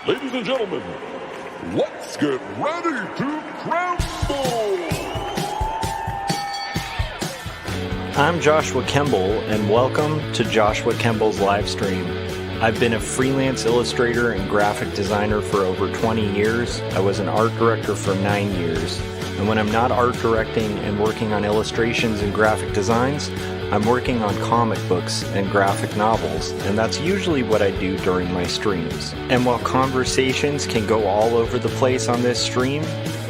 Ladies and gentlemen, let's get ready to crumble! I'm Joshua Kemble, and welcome to Joshua Kemble's Livestream. I've been a freelance illustrator and graphic designer for over 20 years. I was an art director for 9 years. And when I'm not art directing and working on illustrations and graphic designs, I'm working on comic books and graphic novels, and that's usually what I do during my streams. And while conversations can go all over the place on this stream,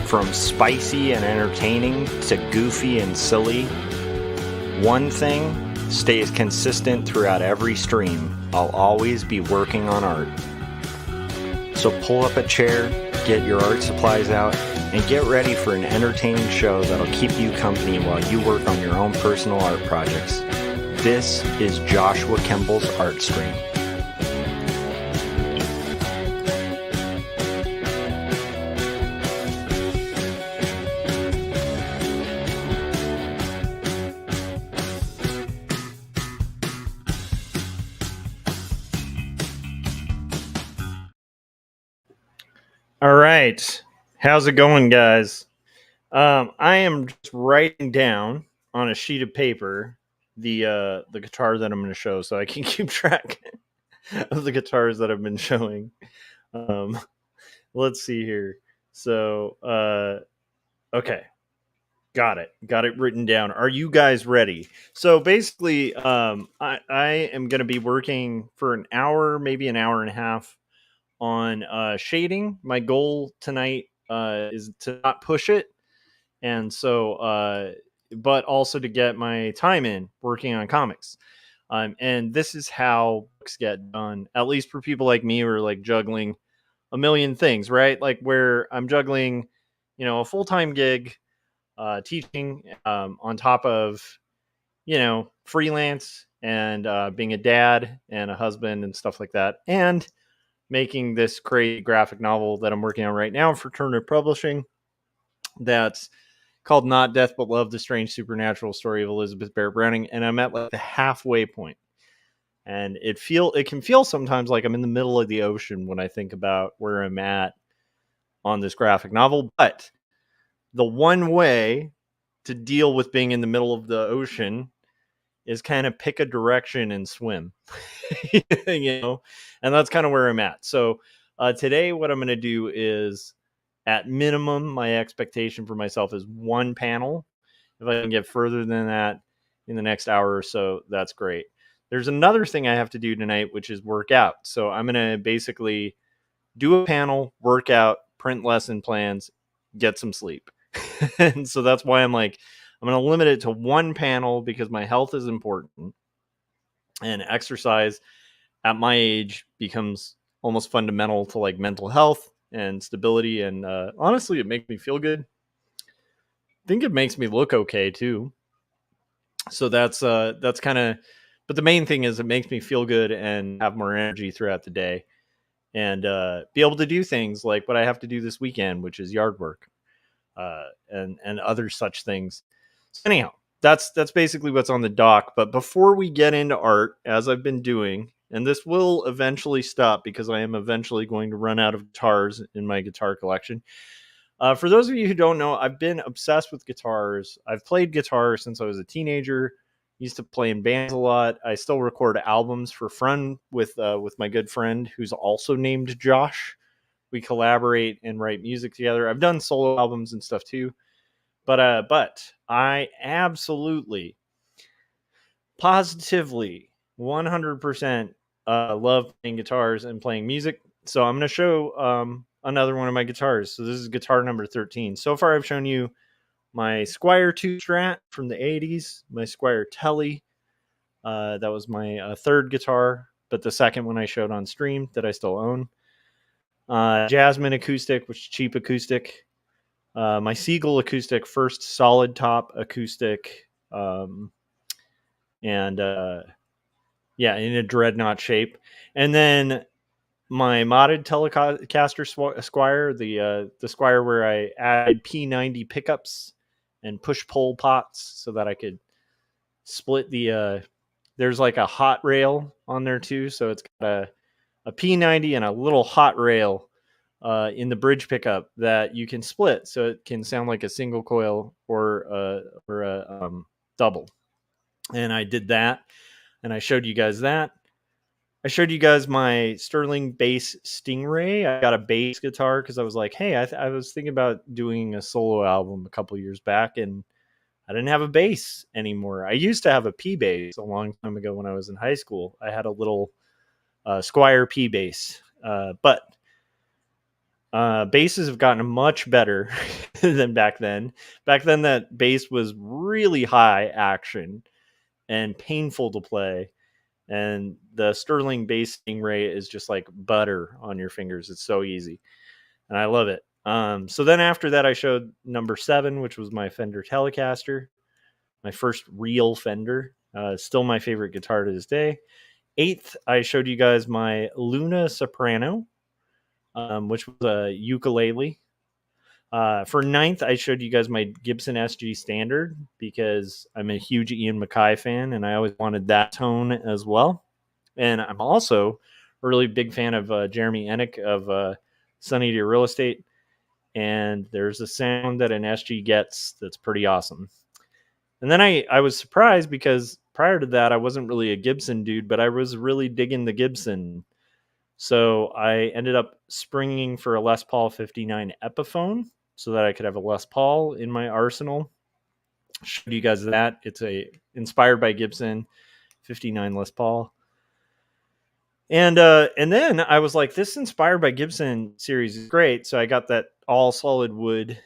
from spicy and entertaining to goofy and silly, one thing stays consistent throughout every stream. I'll always be working on art. So pull up a chair, get your art supplies out, and get ready for an entertaining show that'll keep you company while you work on your own personal art projects. This is Joshua Kemble's Art Stream. All right. How's it going, guys? I am just writing down on a sheet of paper the guitar that I'm going to show, so I can keep track of the guitars that I've been showing. Let's see here. So, okay, got it written down. Are you guys ready? So basically, I am going to be working for an hour, maybe an hour and a half, on shading. My goal tonight is to not push it, and so but also to get my time in working on comics. And this is how books get done, at least for people like me who are like juggling a million things, right? Like where I'm juggling, a full-time gig, teaching, on top of, freelance and being a dad and a husband and stuff like that, and making this crazy graphic novel that I'm working on right now for Turner Publishing. That's called Not Death But Love: The Strange Supernatural Story of Elizabeth Barrett Browning, and I'm at like the halfway point. And it can feel sometimes like I'm in the middle of the ocean when I think about where I'm at on this graphic novel. But the one way to deal with being in the middle of the ocean is kind of pick a direction and swim. And that's kind of where I'm at. So today what I'm going to do is, at minimum, my expectation for myself is one panel. If I can get further than that in the next hour or so, that's great. There's another thing I have to do tonight, which is work out. So I'm going to basically do a panel, work out, print lesson plans, get some sleep. And so that's why I'm going to limit it to one panel, because my health is important. And exercise at my age becomes almost fundamental to like mental health and stability. And honestly, it makes me feel good. I think it makes me look okay too. So that's kind of, but the main thing is it makes me feel good and have more energy throughout the day, and be able to do things like what I have to do this weekend, which is yard work, and other such things. So anyhow, that's basically what's on the dock. But before we get into art, as I've been doing, and this will eventually stop because I am eventually going to run out of guitars in my guitar collection. For those of you who don't know, I've been obsessed with guitars. I've played guitar since I was a teenager. Used to play in bands a lot. I still record albums for fun with my good friend who's also named Josh. We collaborate and write music together. I've done solo albums and stuff too. But I absolutely, positively, 100% love playing guitars and playing music. So I'm going to show another one of my guitars. So this is guitar number 13. So far I've shown you my Squier 2 Strat from the 80s, my Squier Telly. That was my third guitar, but the second one I showed on stream that I still own. Jasmine Acoustic, which is cheap acoustic. My Seagull Acoustic, first solid top acoustic. And in a dreadnought shape. And then my modded Telecaster Squier, the Squier where I added P90 pickups and push-pull pots so that I could split the... there's like a hot rail on there too, so it's got a P90 and a little hot rail in the bridge pickup that you can split, so it can sound like a single coil or a double. And I did that, and I showed you guys that. I showed you guys my Sterling bass Stingray. I got a bass guitar because I was like, hey, I was thinking about doing a solo album a couple years back, and I didn't have a bass anymore. I used to have a P bass a long time ago when I was in high school. I had a little Squire P bass, but basses have gotten much better than back then. Back then, that bass was really high action and painful to play. And the Sterling bass Stingray is just like butter on your fingers. It's so easy, and I love it. So then after that, I showed number 7, which was my Fender Telecaster, my first real Fender. Still my favorite guitar to this day. 8th, I showed you guys my Luna Soprano, which was a ukulele. For 9th, I showed you guys my Gibson SG Standard because I'm a huge Ian MacKaye fan, and I always wanted that tone as well. And I'm also a really big fan of Jeremy Ennick of Sunny Deer Real Estate. And there's a sound that an SG gets that's pretty awesome. And then I was surprised because prior to that, I wasn't really a Gibson dude, but I was really digging the Gibson. So I ended up springing for a Les Paul 59 Epiphone so that I could have a Les Paul in my arsenal. Showed you guys that. It's a inspired by Gibson 59 Les Paul. And then I was like, this inspired by Gibson series is great. So I got that all solid wood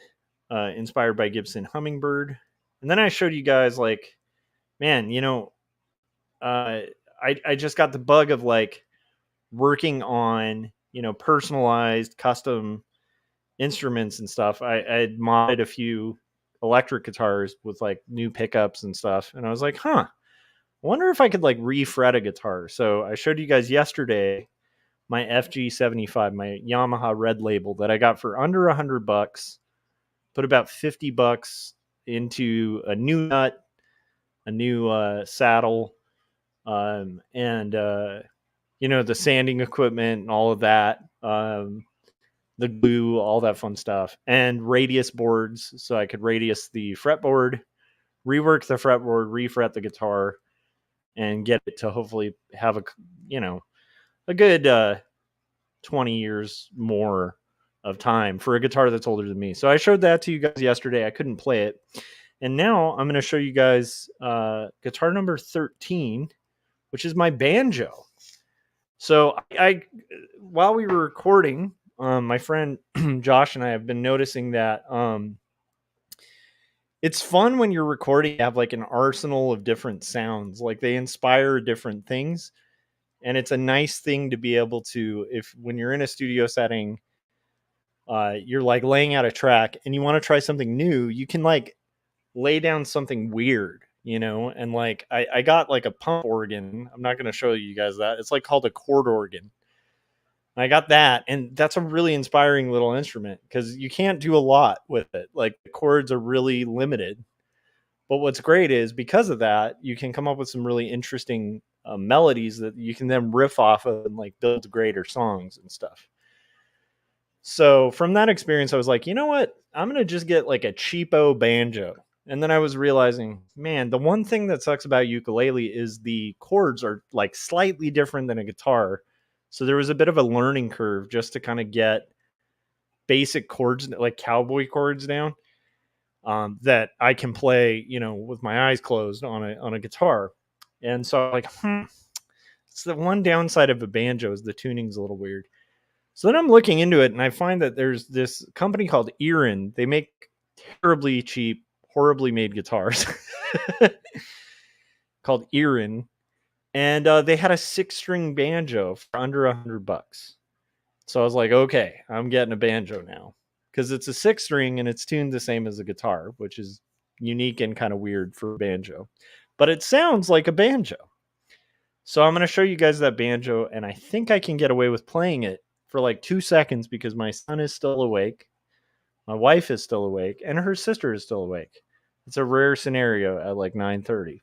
inspired by Gibson Hummingbird. And then I showed you guys like, man, I just got the bug of like working on, personalized custom instruments and stuff. I had modded a few electric guitars with like new pickups and stuff. And I was like, I wonder if I could like refret a guitar. So I showed you guys yesterday my FG75, my Yamaha Red Label that I got for under $100. Put about $50 into a new nut, a new saddle, and the sanding equipment and all of that, the glue, all that fun stuff, and radius boards so I could radius the fretboard, rework the fretboard, refret the guitar, and get it to hopefully have a good 20 years more of time for a guitar that's older than me. So I showed that to you guys yesterday. I couldn't play it. And now I'm going to show you guys guitar number 13, which is my banjo. So I while we were recording, my friend Josh and I have been noticing that it's fun when you're recording to have like an arsenal of different sounds. Like they inspire different things. And it's a nice thing to be able to, if when you're in a studio setting, you're like laying out a track and you want to try something new, you can like lay down something weird, and like I got like a pump organ. I'm not going to show you guys that. It's like called a chord organ. I got that, and that's a really inspiring little instrument because you can't do a lot with it. Like the chords are really limited. But what's great is because of that, you can come up with some really interesting melodies that you can then riff off of and like build greater songs and stuff. So from that experience, I was like, you know what? I'm going to just get like a cheapo banjo. And then I was realizing, man, the one thing that sucks about ukulele is the chords are like slightly different than a guitar. So there was a bit of a learning curve just to kind of get basic chords, like cowboy chords down, that I can play, with my eyes closed on a guitar. And so I'm like, it's the one downside of a banjo is the tuning's a little weird. So then I'm looking into it and I find that there's this company called Erin. They make terribly cheap, horribly made guitars called Erin. And they had a 6-string banjo for under $100. So I was like, okay, I'm getting a banjo now because it's a 6-string and it's tuned the same as a guitar, which is unique and kind of weird for a banjo, but it sounds like a banjo. So I'm going to show you guys that banjo, and I think I can get away with playing it for like 2 seconds because my son is still awake, my wife is still awake, and her sister is still awake. It's a rare scenario at like 9:30.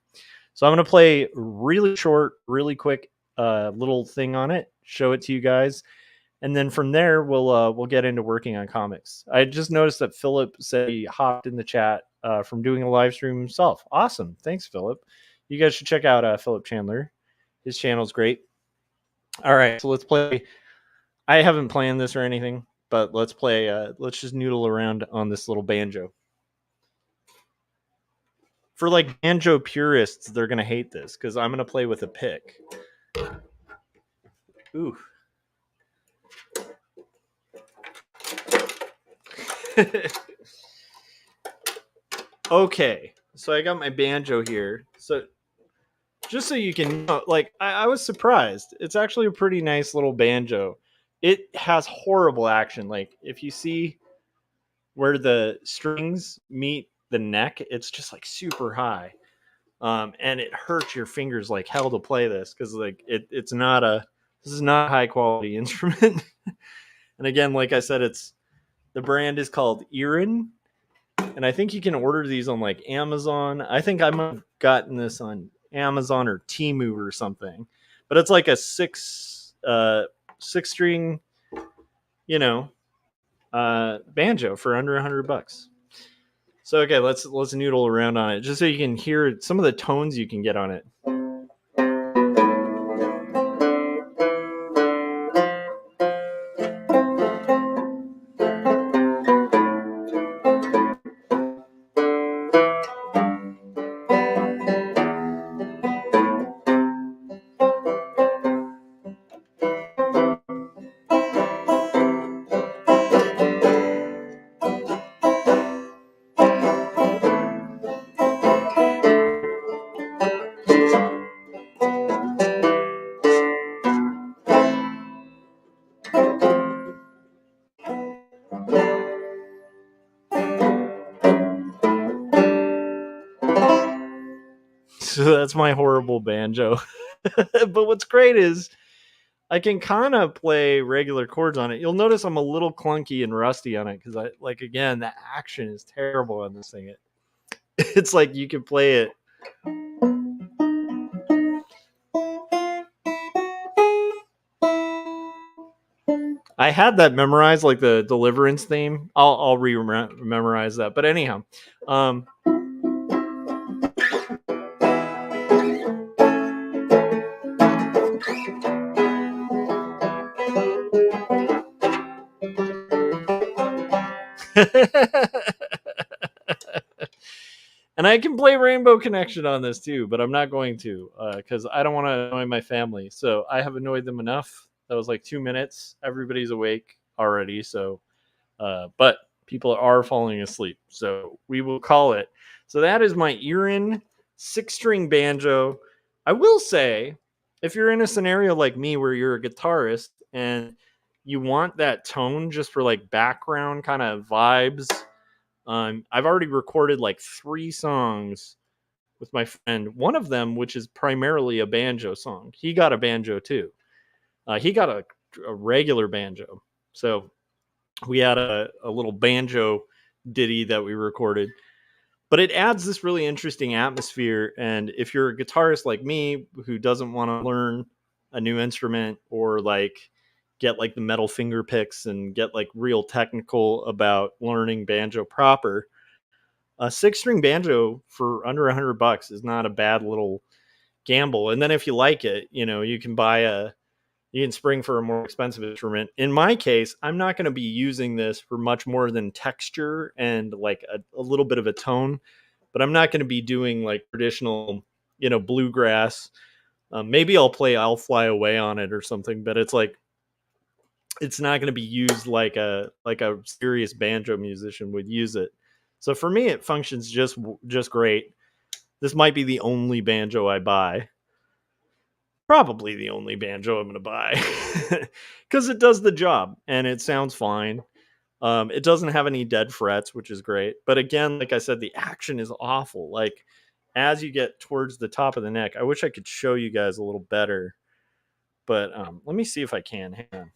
So I'm going to play really short, really quick little thing on it, show it to you guys, and then from there we'll get into working on comics. I just noticed that Philip said he hopped in the chat from doing a live stream himself. Awesome, thanks Philip. You guys should check out Philip Chandler. His channel's great. All right, so let's play. I haven't planned this or anything, but let's play. Let's just noodle around on this little banjo. For like banjo purists, they're gonna hate this because I'm gonna play with a pick. Ooh. Okay, so I got my banjo here. So just so you can know, like, I was surprised. It's actually a pretty nice little banjo. It has horrible action. Like, if you see where the strings meet the neck, it's just like super high. And it hurts your fingers like hell to play this because like it's not a this is not a high quality instrument. And again, like I said, it's the brand is called Erin, and I think you can order these on like Amazon. I think I might have gotten this on Amazon or Temu or something. But it's like a six string, banjo for under $100. So okay, let's noodle around on it just so you can hear some of the tones you can get on it. So that's my horrible banjo. But what's great is I can kind of play regular chords on it. You'll notice I'm a little clunky and rusty on it because again, the action is terrible on this thing. It's like you can play it. I had that memorized, like the Deliverance theme. I'll memorize that. But anyhow, and I can play Rainbow Connection on this too, but I'm not going to because I don't want to annoy my family. So I have annoyed them enough. That was like 2 minutes. Everybody's awake already. So, but people are falling asleep. So we will call it. So that is my Erin 6-string banjo. I will say, if you're in a scenario like me where you're a guitarist and you want that tone just for like background kind of vibes, I've already recorded like 3 songs with my friend. One of them, which is primarily a banjo song, he got a banjo too. He got a regular banjo. So we had a little banjo ditty that we recorded. But it adds this really interesting atmosphere. And if you're a guitarist like me who doesn't want to learn a new instrument or like get like the metal finger picks and get like real technical about learning banjo proper, a 6-string banjo for under $100 is not a bad little gamble. And then if you like it, you can spring for a more expensive instrument. In my case, I'm not going to be using this for much more than texture and like a little bit of a tone, but I'm not going to be doing like traditional, bluegrass. Maybe I'll play I'll Fly Away on it or something, but it's like, it's not going to be used like a serious banjo musician would use it. So for me, it functions just great. This might be the only banjo I buy. Probably the only banjo I'm going to buy because it does the job and it sounds fine. It doesn't have any dead frets, which is great. But again, like I said, the action is awful. Like as you get towards the top of the neck, I wish I could show you guys a little better. But let me see if I can. Hang on.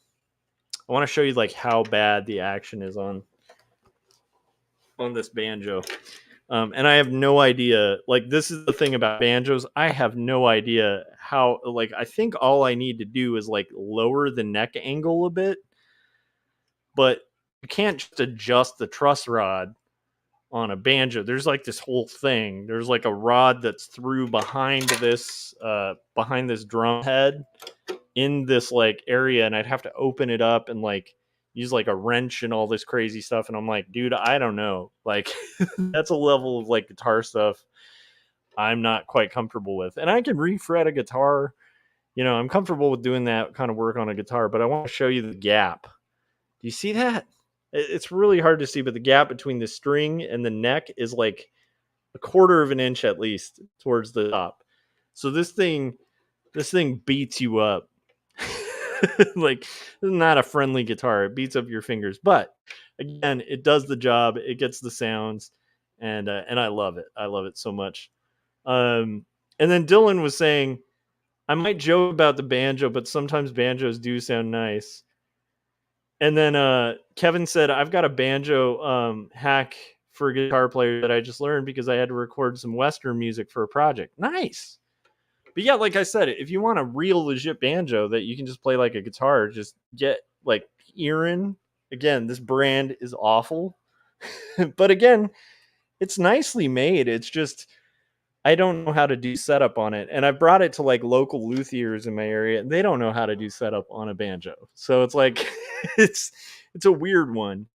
I want to show you like how bad the action is on this banjo. And I have no idea. Like this is the thing about banjos. I have no idea how. Like I think all I need to do is like lower the neck angle a bit, but you can't just adjust the truss rod on a banjo. There's like this whole thing. There's like a rod that's through behind this drum head in this like area, and I'd have to open it up and like use like a wrench and all this crazy stuff. And I'm like, dude, I don't know. Like that's a level of like guitar stuff I'm not quite comfortable with. And I can refret a guitar. You know, I'm comfortable with doing that kind of work on a guitar, but I want to show you the gap. Do you see that? It's really hard to see, but the gap between the string and the neck is like a quarter of an inch at least towards the top. So this thing beats you up. Like, it's not a friendly guitar. It beats up your fingers, but again, it does the job. It gets the sounds, and I love it. I love it so much. And then Dylan was saying, I might joke about the banjo, but sometimes banjos do sound nice. And then Kevin said, I've got a banjo hack for a guitar player that I just learned because I had to record some Western music for a project. Nice. But yeah, like I said, if you want a real legit banjo that you can just play like a guitar, just get like Erin. Again, this brand is awful. But again, it's nicely made. It's just I don't know how to do setup on it. And I brought it to like local luthiers in my area, and they don't know how to do setup on a banjo. So it's like it's a weird one.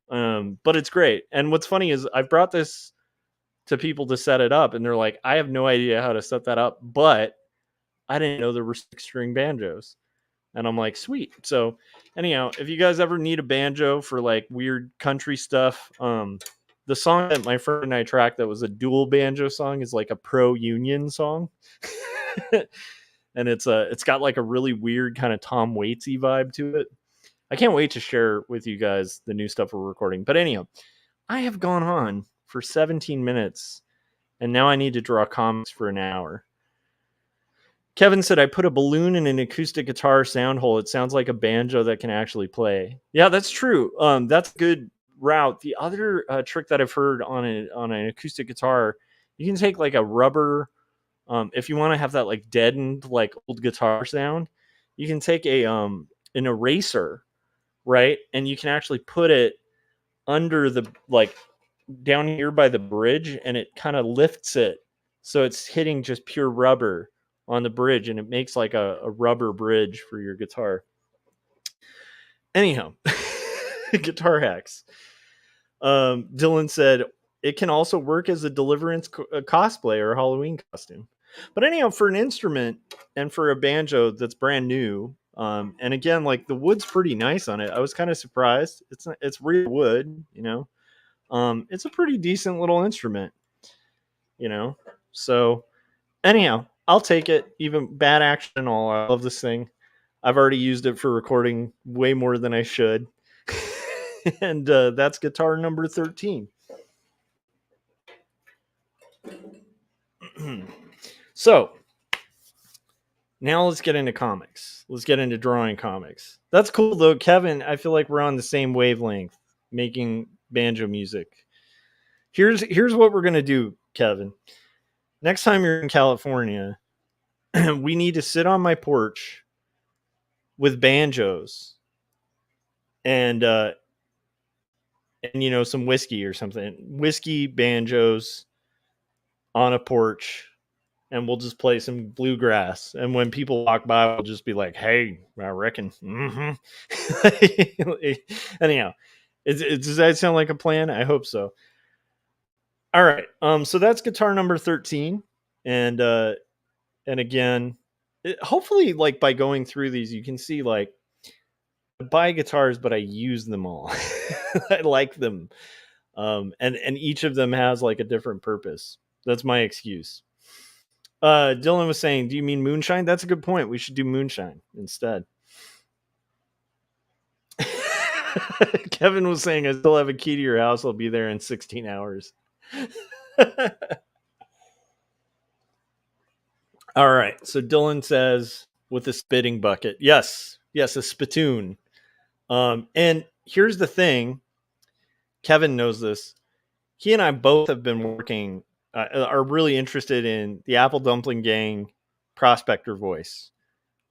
But it's great. And what's funny is I've brought this to people to set it up, and they're like, I have no idea how to set that up, but I didn't know there were 6-string banjos. And I'm like, sweet. So anyhow, if you guys ever need a banjo for like weird country stuff, the song that my friend and I tracked that was a dual banjo song is like a pro union song. And it's got like a really weird kind of Tom Waitsy vibe to it. I can't wait to share with you guys the new stuff we're recording. But anyhow, I have gone on for 17 minutes, and now I need to draw comics for an hour. Kevin said, I put a balloon in an acoustic guitar sound hole. It sounds like a banjo that can actually play. Yeah, that's true. That's a good route. The other trick that I've heard on an acoustic guitar, you can take like a rubber, if you want to have that like deadened like old guitar sound, you can take an eraser, right? And you can actually put it under the like down here by the bridge, and it kind of lifts it so it's hitting just pure rubber on the bridge, and it makes like a rubber bridge for your guitar. Anyhow, guitar hacks. Dylan said it can also work as a Deliverance cosplay or a Halloween costume. But anyhow, for an instrument and for a banjo that's brand new, and again, like the wood's pretty nice on it. I was kind of surprised. It's real wood, you know. It's a pretty decent little instrument, you know. So anyhow, I'll take it. Even bad action and all, I love this thing. I've already used it for recording way more than I should. And that's guitar number 13. So now let's get into comics. Let's get into drawing comics. That's cool though, Kevin. I feel like we're on the same wavelength making banjo music. Here's what we're gonna do, Kevin. Next time you're in California, we need to sit on my porch with banjos and you know, some whiskey or something. Whiskey, banjos on a porch, and we'll just play some bluegrass. And when people walk by, we'll just be like, "Hey, I reckon." Mm-hmm. Anyhow, does that sound like a plan? I hope so. All right. So that's guitar number 13, and again, hopefully, like by going through these, you can see like I buy guitars, but I use them all. I like them, and each of them has like a different purpose. That's my excuse. Dylan was saying, do you mean moonshine? That's a good point. We should do moonshine instead. Kevin was saying, I still have a key to your house. I'll be there in 16 hours. All right. So Dylan says, with a spitting bucket. Yes, a spittoon. And here's the thing. Kevin knows this. He and I both have been working, are really interested in the Apple Dumpling Gang prospector voice.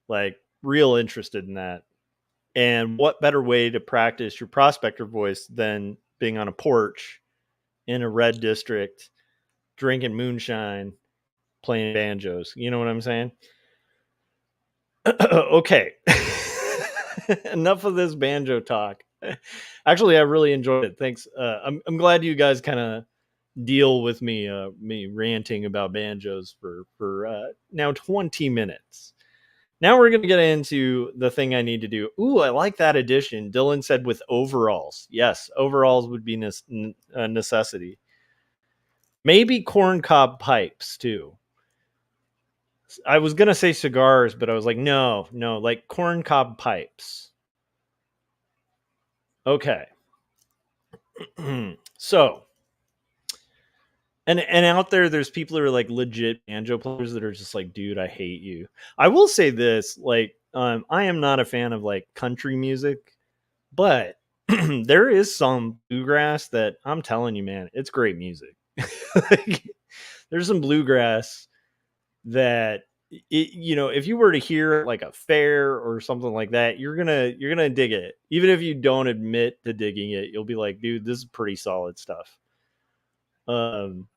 Like, real interested in that. And what better way to practice your prospector voice than being on a porch in a red district, drinking moonshine, playing banjos? You know what I'm saying? Okay. Enough of this banjo talk. Actually, I really enjoyed it. Thanks. I'm glad you guys kind of deal with me ranting about banjos for now 20 minutes. Now we're gonna get into the thing I need to do. Ooh, I like that addition. Dylan said with overalls. Yes, overalls would be a necessity. Maybe corncob pipes too. I was gonna say cigars, but I was like, no, like corncob pipes. Okay. So, and out there's people who are like legit banjo players that are just like, dude, I hate you. I will say this, like, I am not a fan of like country music, but there is some bluegrass that I'm telling you, man, it's great music. Like, there's some bluegrass that if you were to hear like a fair or something like that, you're gonna dig it. Even if you don't admit to digging it, you'll be like, dude, this is pretty solid stuff. Um,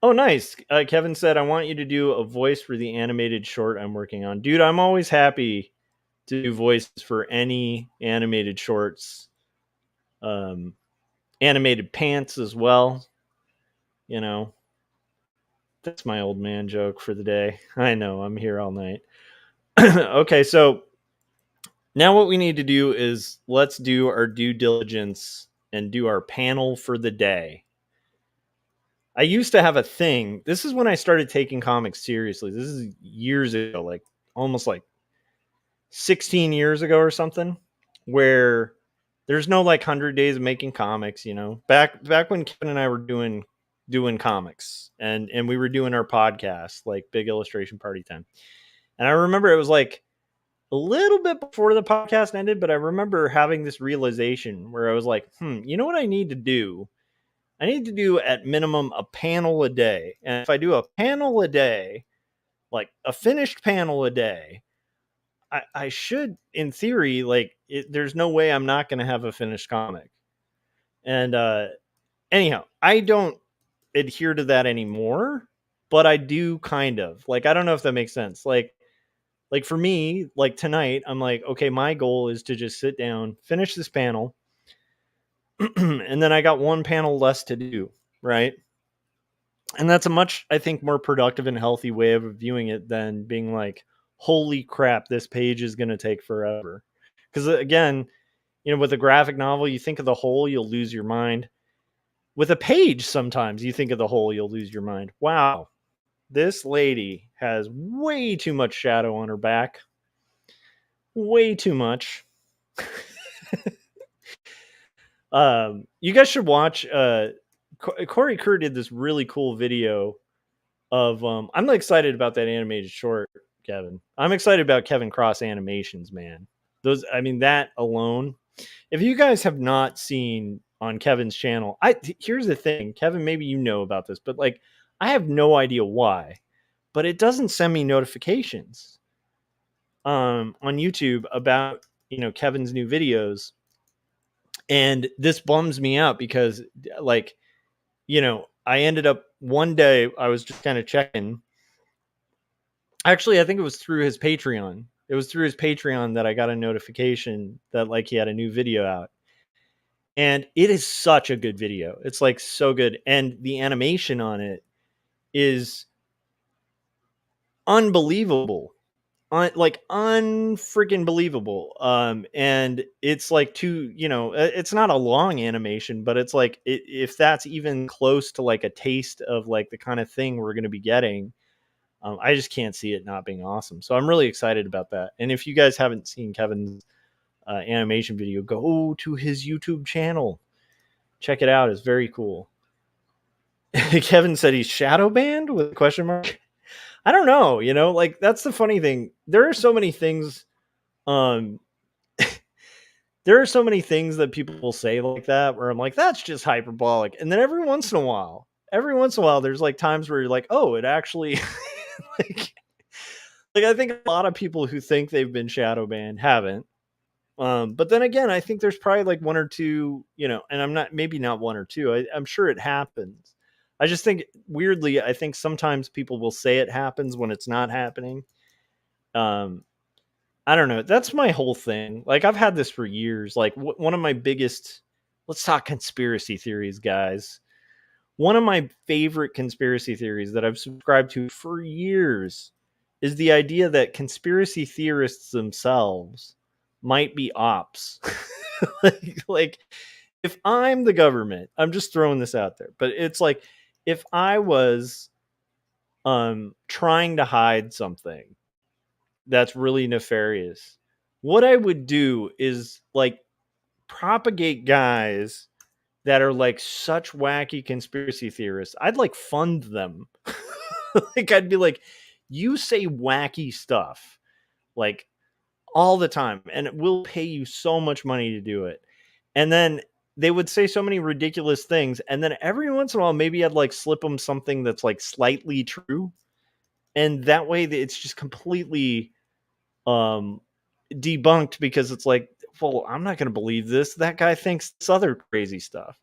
oh, nice. Kevin said, I want you to do a voice for the animated short I'm working on. Dude, I'm always happy to do voices for any animated shorts. Animated pants as well. You know, that's my old man joke for the day. I know, I'm here all night. Okay, so now what we need to do is let's do our due diligence and do our panel for the day. I used to have a thing. This is when I started taking comics seriously. This is years ago, like almost like 16 years ago or something, where there's no like 100 days of making comics, back when Kevin and I were doing comics and we were doing our podcast, like Big Illustration Party Time. And I remember it was like a little bit before the podcast ended, but I remember having this realization where I was like, you know what I need to do? I need to do at minimum a panel a day. And if I do a panel a day, like a finished panel a day, I should, in theory, like there's no way I'm not going to have a finished comic. And anyhow, I don't adhere to that anymore, but I do kind of. Like, I don't know if that makes sense. Like for me, like tonight, I'm like, okay, my goal is to just sit down, finish this panel, and then I got one panel less to do, right? And that's a much, I think, more productive and healthy way of viewing it than being like, holy crap, this page is going to take forever. Because again, with a graphic novel, you think of the whole, you'll lose your mind. With a page, sometimes you think of the whole, you'll lose your mind. Wow, this lady has way too much shadow on her back. Way too much. You guys should watch. Corey Kerr did this really cool video of. I'm excited about that animated short, Kevin. I'm excited about Kevin Cross animations, man. That alone. If you guys have not seen on Kevin's channel, here's the thing, Kevin. Maybe you know about this, but like, I have no idea why, but it doesn't send me notifications on YouTube about Kevin's new videos. And this bums me out because, like, I ended up one day, I was just kind of checking. Actually, I think it was through his Patreon. It was through his Patreon that I got a notification that like he had a new video out. And it is such a good video. It's like so good. And the animation on it is unbelievable. Like unfreaking believable. And it's like it's not a long animation, but it's like if that's even close to like a taste of like the kind of thing we're going to be getting, I just can't see it not being awesome. So I'm really excited about that. And if you guys haven't seen Kevin's animation video, go to his YouTube channel, check it out. It's very cool. Kevin said he's shadow banned with a question mark. I don't know, like that's the funny thing. There are so many things there are so many things that people will say like that where I'm like, that's just hyperbolic. And then every once in a while, there's like times where you're like, oh, it actually like Like, I think a lot of people who think they've been shadow banned haven't. But then again, I think there's probably like one or two, and I'm not, maybe not one or two. I'm sure it happens. I just think weirdly, I think sometimes people will say it happens when it's not happening. Um, I don't know. That's my whole thing. Like, I've had this for years. Like, one of my biggest, let's talk conspiracy theories, guys. One of my favorite conspiracy theories that I've subscribed to for years is the idea that conspiracy theorists themselves might be ops. like, if I'm the government, I'm just throwing this out there, but it's like if I was trying to hide something that's really nefarious, what I would do is like propagate guys that are like such wacky conspiracy theorists. I'd like fund them. Like, I'd be like, you say wacky stuff like all the time, and we'll pay you so much money to do it. And then they would say so many ridiculous things, and then every once in a while, maybe I'd like slip them something that's like slightly true, and that way it's just completely debunked, because it's like, well, I'm not going to believe this. That guy thinks this other crazy stuff.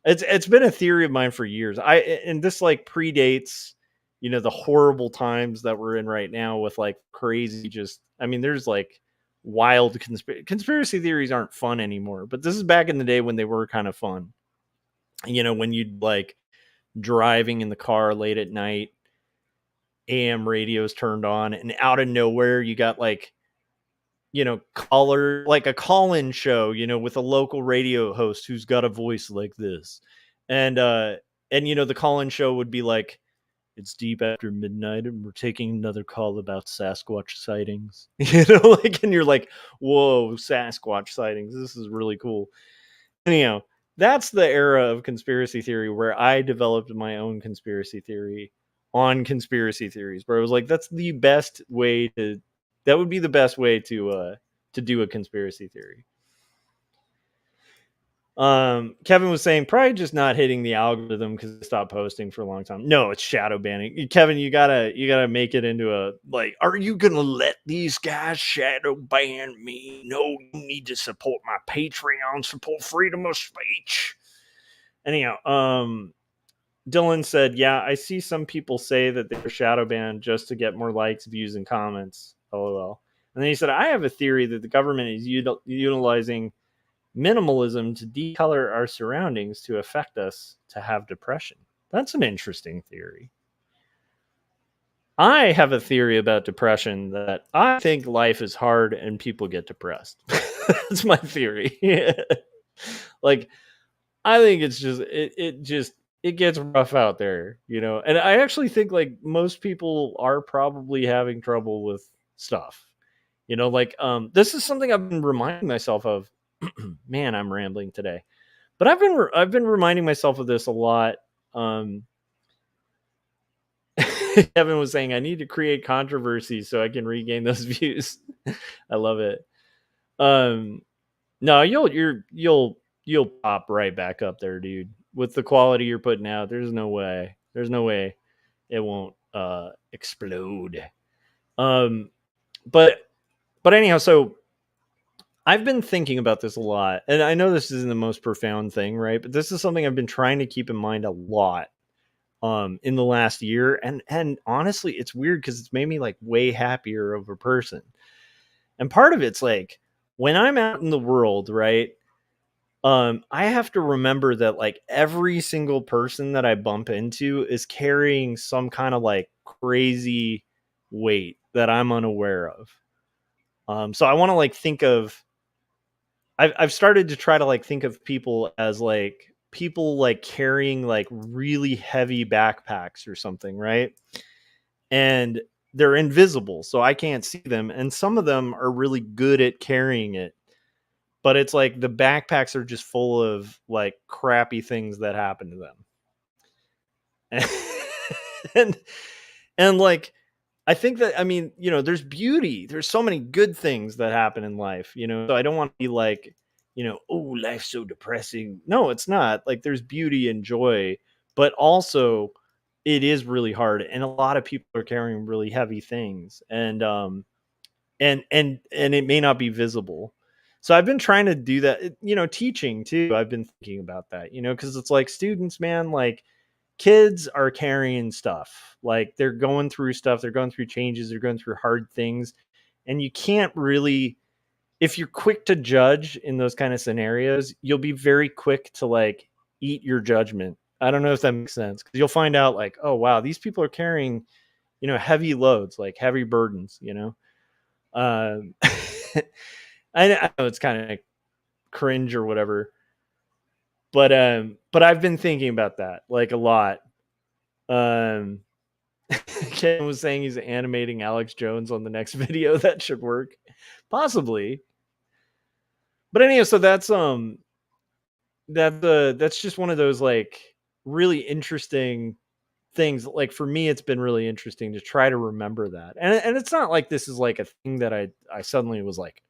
It's been a theory of mine for years. And this like predates, the horrible times that we're in right now with like crazy, there's like wild conspiracy theories aren't fun anymore, but this is back in the day when they were kind of fun. When you'd like driving in the car late at night, AM radios turned on, and out of nowhere you got like, caller, like a call-in show, with a local radio host who's got a voice like this. And the call-in show would be like, it's deep after midnight and we're taking another call about Sasquatch sightings. Like, and you're like, whoa, Sasquatch sightings. This is really cool. Anyhow, that's the era of conspiracy theory where I developed my own conspiracy theory on conspiracy theories, where I was like, that would be the best way to do a conspiracy theory. Kevin was saying probably just not hitting the algorithm because they stopped posting for a long time. No, it's shadow banning. Kevin, you gotta make it into a, like, are you gonna let these guys shadow ban me? No, you need to support my Patreon, support freedom of speech. Anyhow, Dylan said, yeah, I see some people say that they're shadow banned just to get more likes, views, and comments. LOL. And then he said, I have a theory that the government is utilizing minimalism to decolor our surroundings to affect us to have depression. That's an interesting theory. I have a theory about depression that I think life is hard and people get depressed. That's my theory. Like, I think it's just, it gets rough out there, and I actually think like most people are probably having trouble with stuff, this is something I've been reminding myself of. Man, I'm rambling today, but I've been reminding myself of this a lot. Kevin was saying I need to create controversy so I can regain those views. I love it. No, you'll pop right back up there, dude. With the quality you're putting out, there's no way it won't explode. But anyhow, so I've been thinking about this a lot, and I know this isn't the most profound thing, right? But this is something I've been trying to keep in mind a lot in the last year, and honestly, it's weird because it's made me like way happier of a person. And part of it's like when I'm out in the world, right? I have to remember that like every single person that I bump into is carrying some kind of like crazy weight that I'm unaware of. So I want to like think of, I've started to try to like think of people as like people like carrying like really heavy backpacks or something, right? And they're invisible, so I can't see them. And some of them are really good at carrying it, but it's like the backpacks are just full of like crappy things that happen to them. and like, I think that, there's beauty. There's so many good things that happen in life, so I don't want to be like, oh, life's so depressing. No, it's not. Like, there's beauty and joy, but also it is really hard, and a lot of people are carrying really heavy things, and it may not be visible. So I've been trying to do that, teaching too. I've been thinking about that, because it's like students, man, like kids are carrying stuff, like they're going through stuff, they're going through changes, they're going through hard things, and you can't really, if you're quick to judge in those kind of scenarios, you'll be very quick to like eat your judgment. I don't know if that makes sense, because you'll find out like, oh wow, these people are carrying, heavy loads, like heavy burdens. um I know it's kind of cringe or whatever, but I've been thinking about that like a lot. um Ken was saying he's animating Alex Jones on the next video. That should work, possibly. But anyhow, so that's just one of those like really interesting things. Like for me, it's been really interesting to try to remember that. And it's not like this is like a thing that I suddenly was like,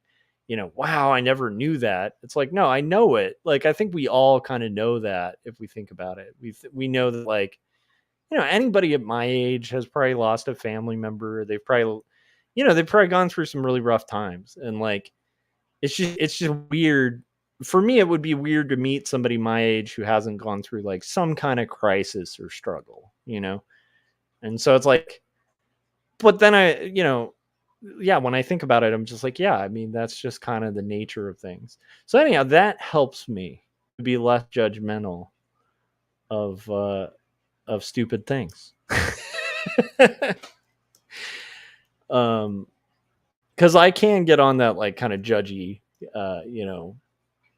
wow, I never knew that. It's like, no, I know it. Like I think we all kind of know that if we think about it. We know that, like, anybody at my age has probably lost a family member. They've probably gone through some really rough times, and like it's just weird. For me, it would be weird to meet somebody my age who hasn't gone through like some kind of crisis or struggle. And so it's like, but then yeah, when I think about it, I'm just like, yeah, I mean, that's just kind of the nature of things. So anyhow, that helps me to be less judgmental of stupid things. Because I can get on that like kind of judgy,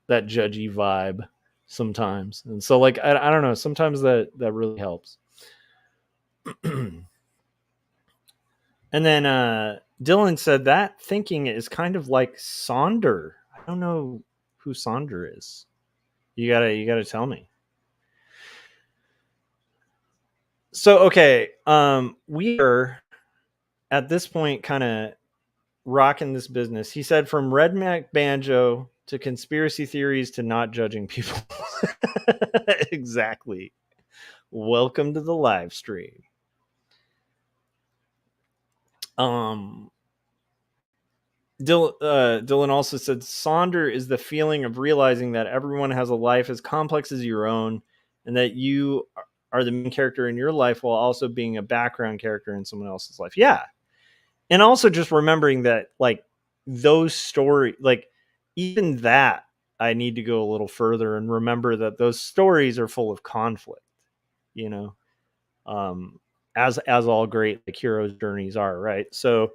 that judgy vibe sometimes, and so like I don't know, sometimes that really helps. And then Dylan said that thinking is kind of like Sonder. I don't know who Sonder is. You gotta tell me. So okay, we are at this point kind of rocking this business. He said from Redneck Banjo to conspiracy theories to not judging people. Exactly. Welcome to the live stream. Um, Dylan also said Sonder is the feeling of realizing that everyone has a life as complex as your own, and that you are the main character in your life while also being a background character in someone else's life. Yeah, and also just remembering that like those stories, like even that, I need to go a little further and remember that those stories are full of conflict. You know, as all great like heroes' journeys are, right? So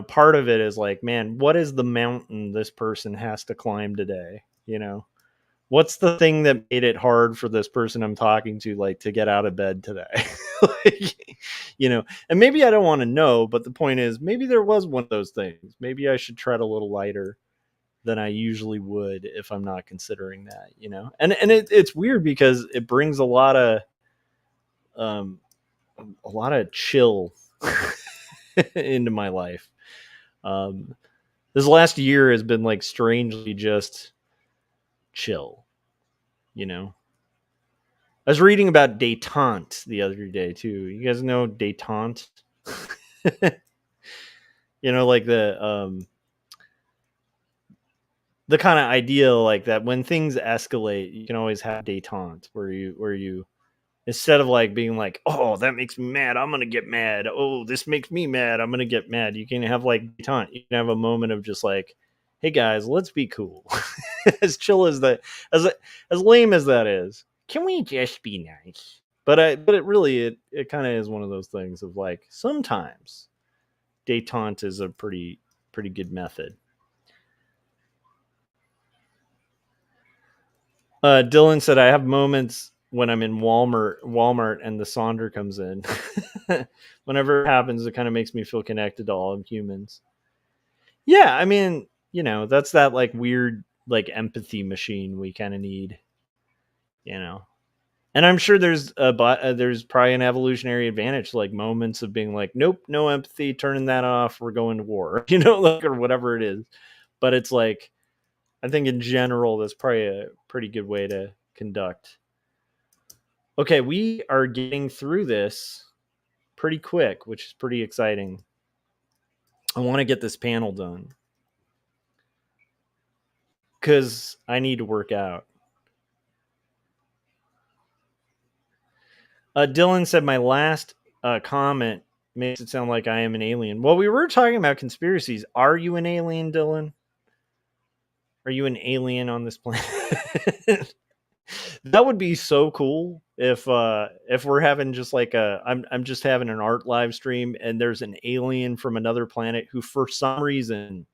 part of it is like, man, what is the mountain this person has to climb today? What's the thing that made it hard for this person I'm talking to, like, to get out of bed today? Like, and maybe I don't want to know, but the point is, maybe there was one of those things. Maybe I should tread a little lighter than I usually would if I'm not considering that. And it's weird because it brings um, a lot of chill into my life. Um, this last year has been like strangely just chill. I was reading about détente the other day too. You guys know détente? Like the kind of idea like that when things escalate, you can always have détente where you instead of like being like, oh, that makes me mad, I'm gonna get mad. Oh, this makes me mad, I'm gonna get mad. You can have like détente. You can have a moment of just like, hey guys, let's be cool. As chill as that, as lame as that is, can we just be nice? But it really it kind of is one of those things of like sometimes détente is a pretty good method. Dylan said, I have moments when I'm in Walmart and the Sonder comes in. Whenever it happens, it kind of makes me feel connected to all humans. Yeah, I mean, that's that like weird like empathy machine we kind of need, you know. And I'm sure there's probably an evolutionary advantage, like moments of being like, nope, no empathy, turning that off, we're going to war, like, or whatever it is. But it's like, I think in general, that's probably a pretty good way to conduct Okay, we are getting through this pretty quick, which is pretty exciting. I want to get this panel done because I need to work out. Dylan said my last comment makes it sound like I am an alien. Well, we were talking about conspiracies. Are you an alien, Dylan? Are you an alien on this planet? That would be so cool if we're having just like I'm just having an art live stream and there's an alien from another planet who for some reason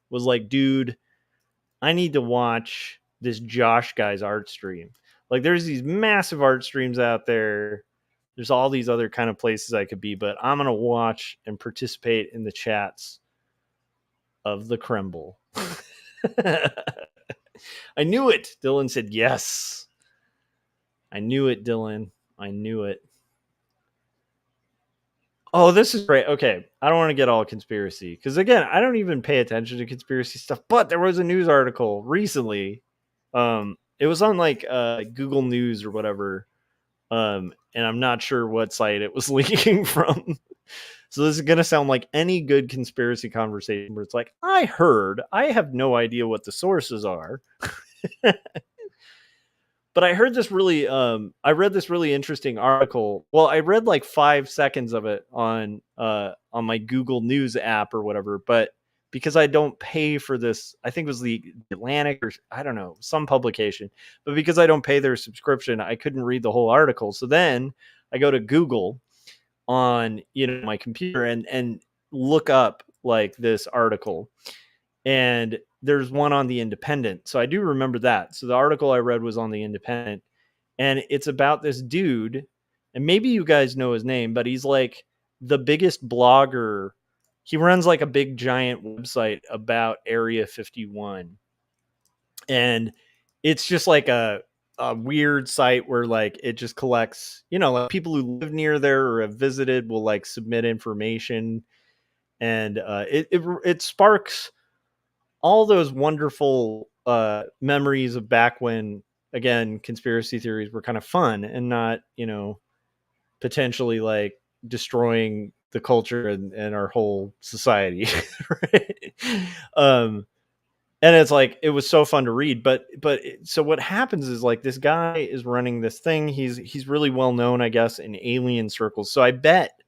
was like, dude, I need to watch this Josh guy's art stream. Like there's these massive art streams out there. There's all these other kind of places I could be, but I'm gonna watch and participate in the chats of the Kemble. I knew it. Dylan said yes. I knew it, Dylan. I knew it. Oh, this is great. Okay, I don't want to get all conspiracy because again, I don't even pay attention to conspiracy stuff. But there was a news article recently. It was on like Google News or whatever. And I'm not sure what site it was leaking from. So this is gonna sound like any good conspiracy conversation where it's like, I heard, I have no idea what the sources are. But I heard this really I read this really interesting article. Well, I read like 5 seconds of it on my Google News app or whatever, but because I don't pay for this, I think it was the Atlantic or I don't know, some publication, but because I don't pay their subscription, I couldn't read the whole article. So then I go to Google on, my computer and look up like this article, and there's one on the Independent. So I do remember that. So the article I read was on the Independent, and it's about this dude, and maybe you guys know his name, but he's like the biggest blogger. He runs like a big giant website about Area 51. And it's just like a weird site where like it just collects, like people who live near there or have visited will like submit information, and it sparks all those wonderful memories of back when, again, conspiracy theories were kind of fun and not, potentially like destroying the culture and our whole society. Right? And it's like it was so fun to read, so what happens is like this guy is running this thing. He's really well known, I guess, in alien circles. So I bet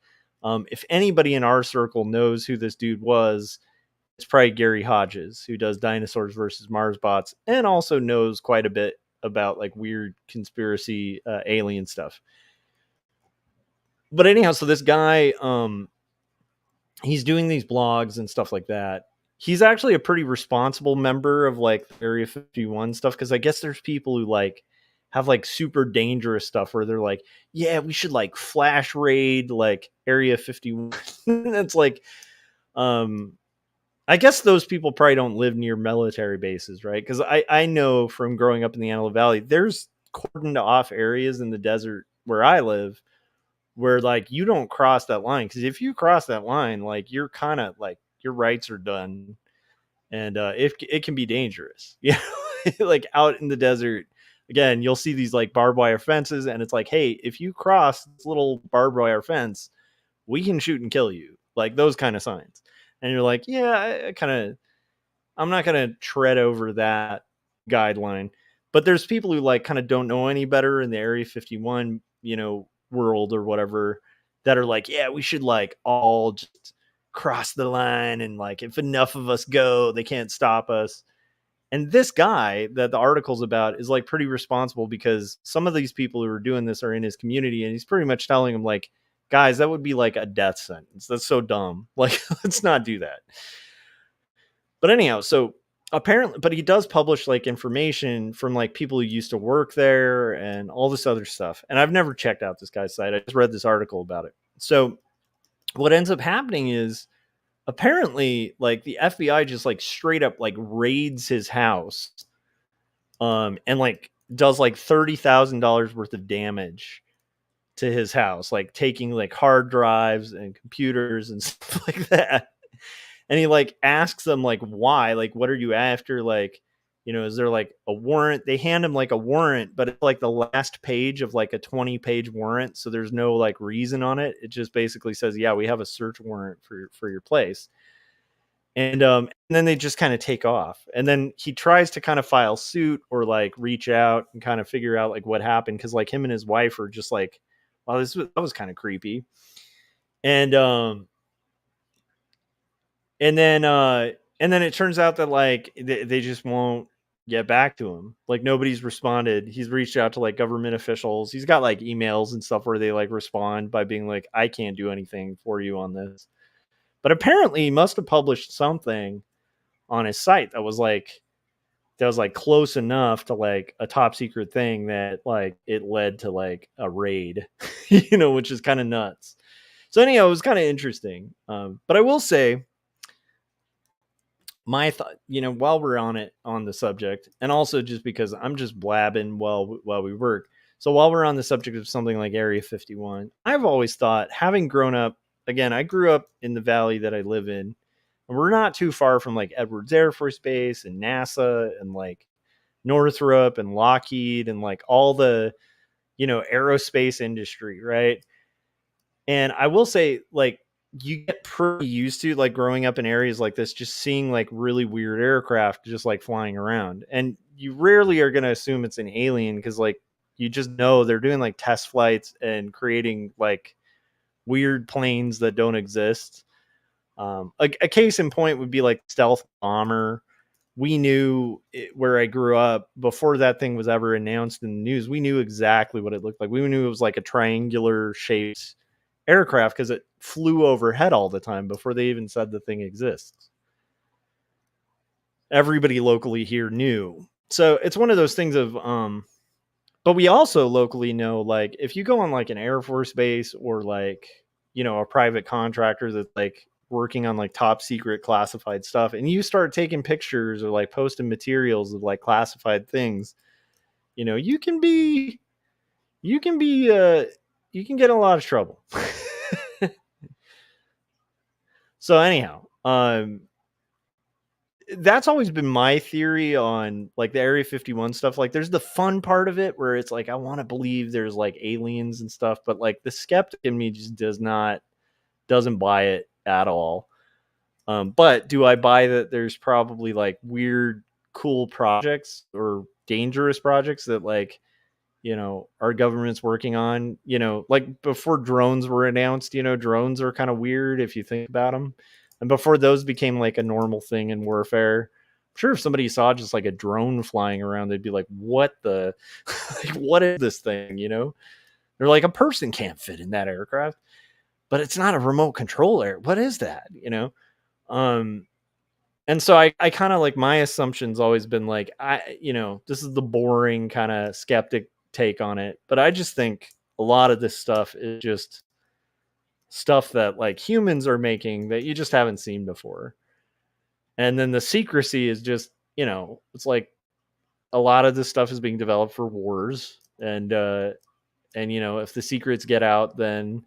if anybody in our circle knows who this dude was, it's probably Gary Hodges, who does Dinosaurs versus Mars Bots and also knows quite a bit about like weird conspiracy alien stuff. But anyhow, so this guy, he's doing these blogs and stuff like that. He's actually a pretty responsible member of like Area 51 stuff, because I guess there's people who like have like super dangerous stuff where they're like, yeah, we should like flash raid like Area 51. It's like, I guess those people probably don't live near military bases, right? Because I know from growing up in the Antelope Valley, there's cordoned off areas in the desert where I live where like you don't cross that line, because if you cross that line, like you're kind of like your rights are done, and it can be dangerous. Like out in the desert, again, you'll see these like barbed wire fences, and it's like, hey, if you cross this little barbed wire fence, we can shoot and kill you, like those kind of signs. And you're like, yeah, I'm not gonna tread over that guideline. But there's people who like kind of don't know any better in the Area 51, world or whatever, that are like, yeah, we should like all just cross the line, and like if enough of us go, they can't stop us. And this guy that the article's about is like pretty responsible, because some of these people who are doing this are in his community, and he's pretty much telling them like, guys, that would be like a death sentence. That's so dumb. Like, let's not do that. But anyhow, so apparently, but he does publish like information from like people who used to work there and all this other stuff. And I've never checked out this guy's site. I just read this article about it. So what ends up happening is apparently like the FBI just like straight up like raids his house, and like does like $30,000 worth of damage to his house, like taking like hard drives and computers and stuff like that. And he like asks them like, why, like, what are you after? Like, Is there like a warrant? They hand him like a warrant, but it's like the last page of like a 20-page warrant. So there's no like reason on it. It just basically says, yeah, we have a search warrant for your place. And then they just kind of take off. And then he tries to kind of file suit or like reach out and kind of figure out like what happened. Cause like him and his wife are just like, wow, that was kind of creepy. And and then it turns out that like they just won't get back to him. Like nobody's responded. He's reached out to like government officials. He's got like emails and stuff where they like respond by being like, I can't do anything for you on this. But apparently he must have published something on his site that was like close enough to like a top secret thing that like it led to like a raid, which is kind of nuts. So anyhow, it was kind of interesting. But I will say, my thought, while we're on the subject, and also just because I'm just blabbing while we work. So while we're on the subject of something like Area 51, I've always thought, having grown up, again, I grew up in the valley that I live in, and we're not too far from like Edwards Air Force Base and NASA and like Northrop and Lockheed and like all the, aerospace industry, right? And I will say, like, you get pretty used to like growing up in areas like this, just seeing like really weird aircraft just like flying around. And you rarely are going to assume it's an alien because like you just know they're doing like test flights and creating like weird planes that don't exist. A case in point would be like stealth bomber. We knew where I grew up before that thing was ever announced in the news. We knew exactly what it looked like. We knew it was like a triangular shaped aircraft because it flew overhead all the time before they even said the thing exists. Everybody locally here knew. So it's one of those things of, but we also locally know, like, if you go on like an Air Force base or like, a private contractor that's like working on like top secret classified stuff, and you start taking pictures or like posting materials of like classified things, you can you can get in a lot of trouble. So anyhow, that's always been my theory on like the Area 51 stuff. Like there's the fun part of it where it's like, I want to believe there's like aliens and stuff, but like the skeptic in me just doesn't buy it at all. But do I buy that there's probably like weird, cool projects or dangerous projects that like, our government's working on, like before drones were announced, drones are kind of weird if you think about them. And before those became like a normal thing in warfare, I'm sure if somebody saw just like a drone flying around, they'd be like, what the, like, what is this thing? They're like, a person can't fit in that aircraft, but it's not a remote control air. What is that? And so I kind of like, my assumption's always been like, this is the boring kind of skeptic take on it. But I just think a lot of this stuff is just stuff that like humans are making that you just haven't seen before. And then the secrecy is just, it's like a lot of this stuff is being developed for wars. And if the secrets get out, then,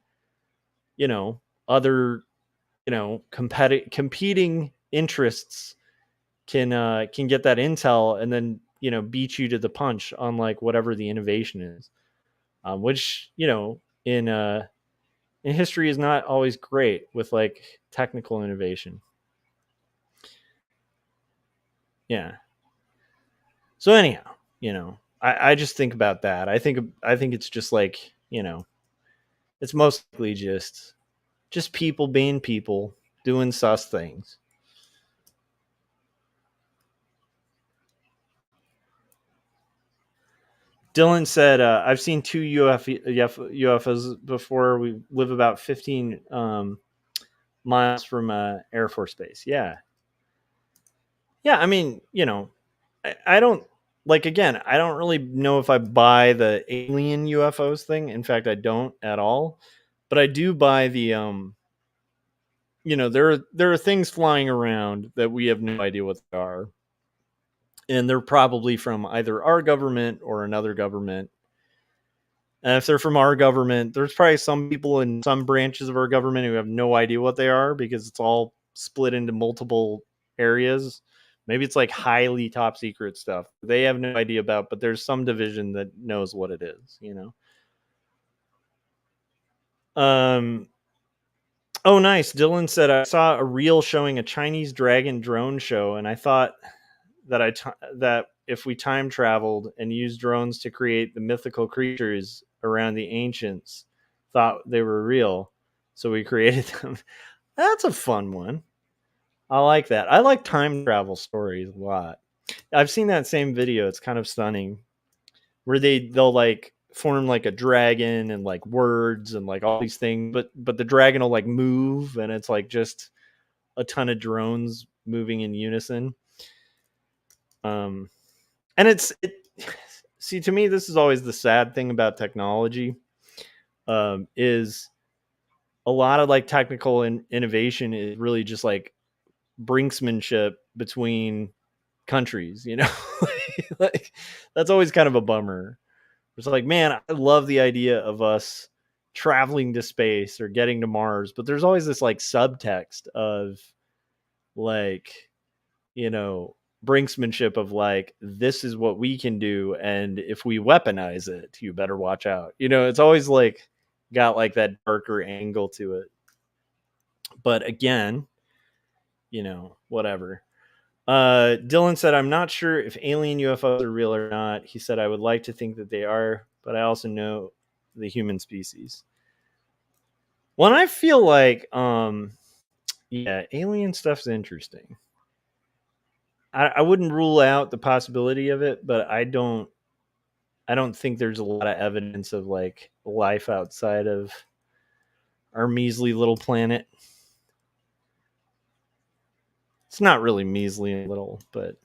other, competing interests can get that intel and then beat you to the punch on like whatever the innovation is, which in history is not always great with like technical innovation. Yeah. So anyhow, I just think about that. I think it's just like, it's mostly just people being people doing sus things. Dylan said, I've seen two UFOs before. We live about 15 miles from Air Force Base. Yeah. Yeah. I mean, I don't, like, again, I don't really know if I buy the alien UFOs thing. In fact, I don't at all. But I do buy the, there are things flying around that we have no idea what they are. And they're probably from either our government or another government. And if they're from our government, there's probably some people in some branches of our government who have no idea what they are because it's all split into multiple areas. Maybe it's like highly top secret stuff they have no idea about, but there's some division that knows what it is, you know. Oh, nice. Dylan said, I saw a reel showing a Chinese dragon drone show, and I thought that that if we time traveled and used drones to create the mythical creatures around the ancients, thought they were real, so we created them. That's a fun one. I like that. I like time travel stories a lot. I've seen that same video. It's kind of stunning, where they'll like form like a dragon and like words and like all these things, but the dragon will like move, and it's like just a ton of drones moving in unison. And see, to me, this is always the sad thing about technology, is a lot of like technical innovation is really just like brinksmanship between countries, you know. Like, that's always kind of a bummer. It's like, man, I love the idea of us traveling to space or getting to Mars, but there's always this like subtext of like, you know, brinksmanship of like, this is what we can do, and if we weaponize it, you better watch out. You know, it's always like got like that darker angle to it. But again, you know, whatever. Dylan said, I'm not sure if alien UFOs are real or not. He said, I would like to think that they are, but I also know the human species. Well, I feel like, yeah, alien stuff's interesting. I wouldn't rule out the possibility of it, but I don't think there's a lot of evidence of like life outside of our measly little planet. It's not really measly little, but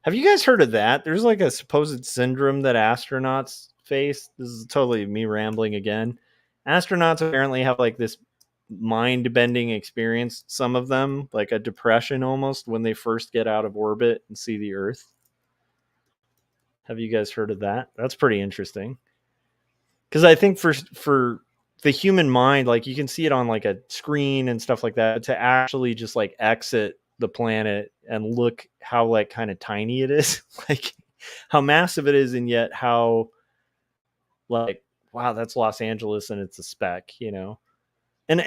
have you guys heard of that? There's like a supposed syndrome that astronauts face. This is totally me rambling again. Astronauts apparently have like this mind-bending experience, some of them, like a depression almost, when they first get out of orbit and see the Earth. Have you guys heard of that? That's pretty interesting. Because I think for the human mind, like you can see it on like a screen and stuff like that, but to actually just like exit the planet and look how like kind of tiny it is, like how massive it is, and yet how like, wow, that's Los Angeles and it's a speck, you know. And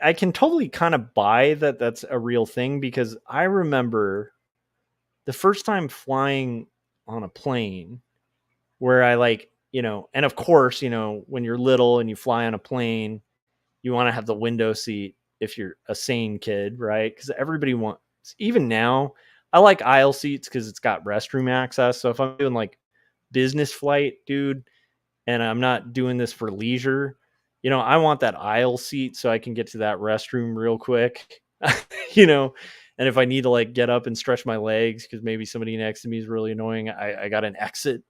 I can totally kind of buy that that's a real thing, because I remember the first time flying on a plane where I like, you know, and of course, you know, when you're little and you fly on a plane, you want to have the window seat if you're a sane kid, right? Because everybody wants, even now, I like aisle seats because it's got restroom access. So if I'm doing like business flight, dude, and I'm not doing this for leisure, you know, I want that aisle seat so I can get to that restroom real quick, you know. And if I need to like get up and stretch my legs because maybe somebody next to me is really annoying, I got an exit.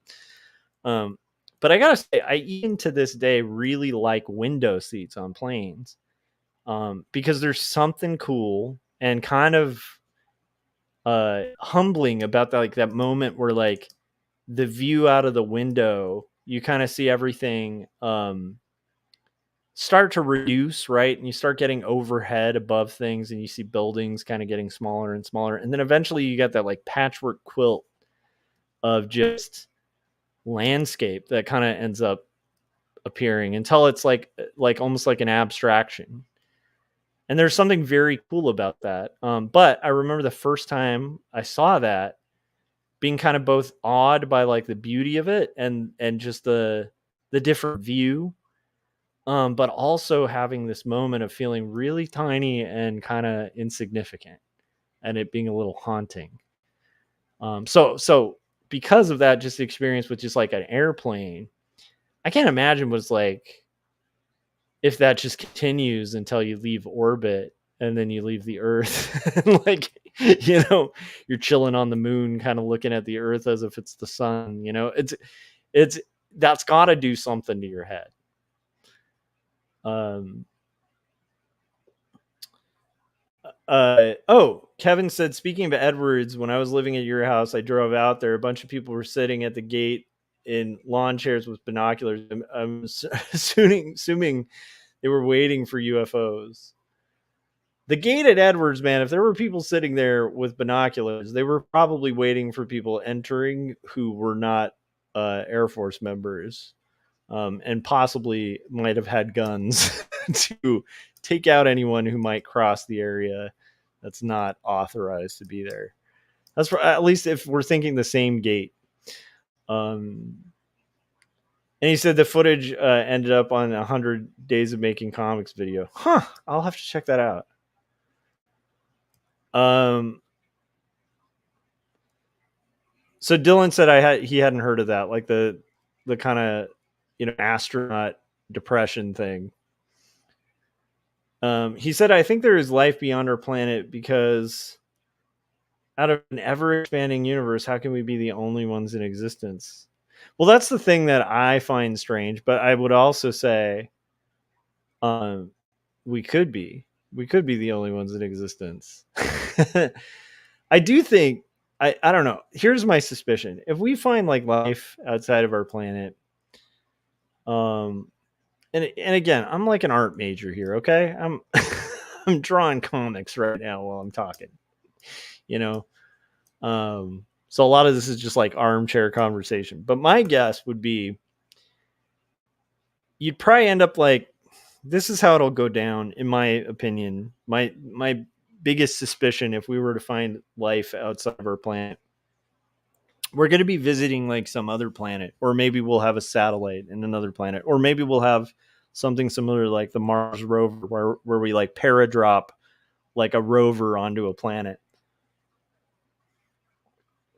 But I gotta say, I even to this day really like window seats on planes, because there's something cool and kind of humbling about that, like that moment where like the view out of the window, you kind of see everything start to reduce, right? And you start getting overhead above things, and you see buildings kind of getting smaller and smaller, and then eventually you get that like patchwork quilt of just landscape that kind of ends up appearing until it's like almost like an abstraction. And there's something very cool about that. But I remember the first time I saw that being kind of both awed by like the beauty of it and just the different view, but also having this moment of feeling really tiny and kind of insignificant, and it being a little haunting. So because of that, just the experience with just like an airplane, I can't imagine what's like if that just continues until you leave orbit and then you leave the Earth. And like, you know, you're chilling on the moon, kind of looking at the Earth as if it's the sun. You know, it's that's got to do something to your head. Oh, Kevin said, speaking of Edwards, when I was living at your house, I drove out there. A bunch of people were sitting at the gate in lawn chairs with binoculars. I'm assuming they were waiting for UFOs. The gate at Edwards, man, if there were people sitting there with binoculars, they were probably waiting for people entering who were not Air Force members, and possibly might have had guns to take out anyone who might cross the area that's not authorized to be there. That's for, at least if we're thinking the same gate. And he said the footage ended up on 100 Days of Making Comics video. Huh. I'll have to check that out. So Dylan said he hadn't heard of that, like the kind of, astronaut depression thing. He said, I think there is life beyond our planet because out of an ever expanding universe, how can we be the only ones in existence? Well, that's the thing that I find strange, but I would also say we could be the only ones in existence. I do think, I don't know. Here's my suspicion. If we find like life outside of our planet, and again, I'm like an art major here, okay? I'm I'm drawing comics right now while I'm talking. So a lot of this is just like armchair conversation. But my guess would be you'd probably end up like, this is how it'll go down, in my opinion. My biggest suspicion, if we were to find life outside of our planet, we're going to be visiting like some other planet, or maybe we'll have a satellite in another planet, or maybe we'll have something similar like the Mars rover, where we like paradrop like a rover onto a planet.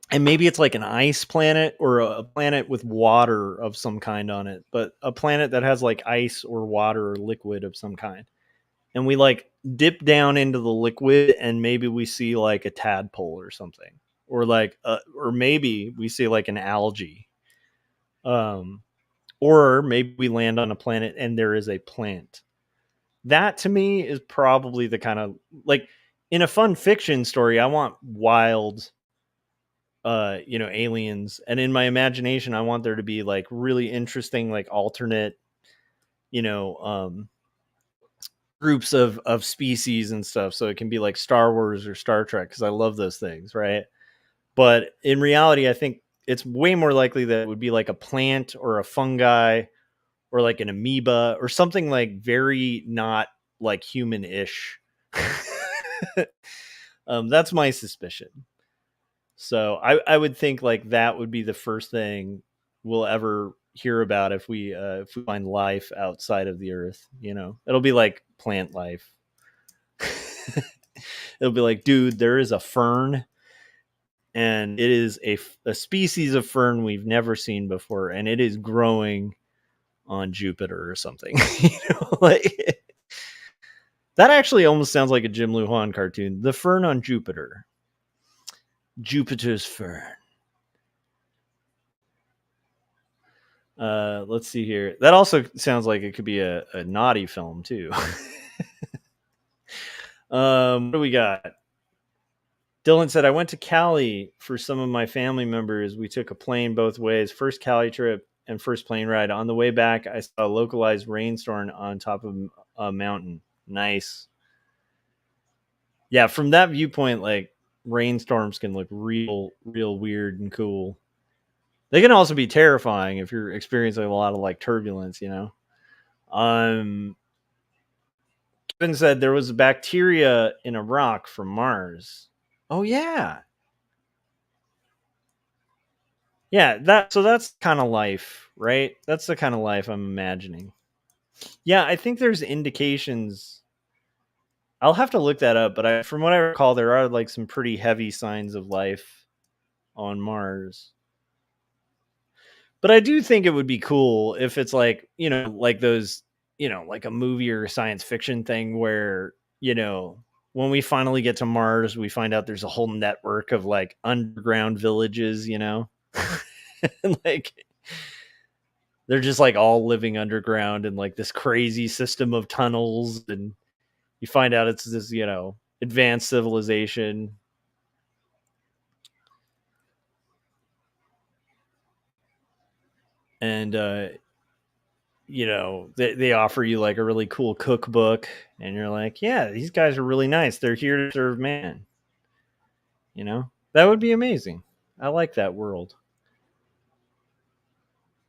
And maybe it's like an ice planet or a planet with water of some kind on it, but a planet that has like ice or water or liquid of some kind. And we like dip down into the liquid, and maybe we see like a tadpole or something, or like or maybe we see like an algae, or maybe we land on a planet and there is a plant. That to me is probably the kind of, like, in a fun fiction story, I want wild aliens, and in my imagination I want there to be like really interesting like alternate, you know um groups of species and stuff, so it can be like Star Wars or Star Trek, because I love those things, right? But in reality, I think it's way more likely that it would be like a plant or a fungi or like an amoeba or something like very not like human-ish. That's my suspicion. So I would think like that would be the first thing we'll ever hear about if we find life outside of the Earth. It'll be like plant life. It'll be like, dude, there is a fern, and it is a species of fern we've never seen before, and it is growing on Jupiter or something. Like that actually almost sounds like a Jim Lujan cartoon. The fern on Jupiter. Jupiter's fern. Let's see here. That also sounds like it could be a naughty film too. What do we got? Dylan said, I went to Cali for some of my family members. We took a plane both ways. First Cali trip and first plane ride. On the way back, I saw a localized rainstorm on top of a mountain. Nice. Yeah, from that viewpoint, like, rainstorms can look real weird and cool. They can also be terrifying if you're experiencing a lot of like turbulence, Kevin said there was bacteria in a rock from Mars. Oh yeah. Yeah, that's kind of life, right? That's the kind of life I'm imagining. Yeah, I think there's indications. I'll have to look that up, but from what I recall, there are like some pretty heavy signs of life on Mars. But I do think it would be cool if it's like, like those, like a movie or a science fiction thing where, when we finally get to Mars, we find out there's a whole network of like underground villages, and like they're just like all living underground in like this crazy system of tunnels, and you find out it's this, advanced civilization. And they offer you like a really cool cookbook, and you're like, yeah, these guys are really nice. They're here to serve man. That would be amazing. I like that world.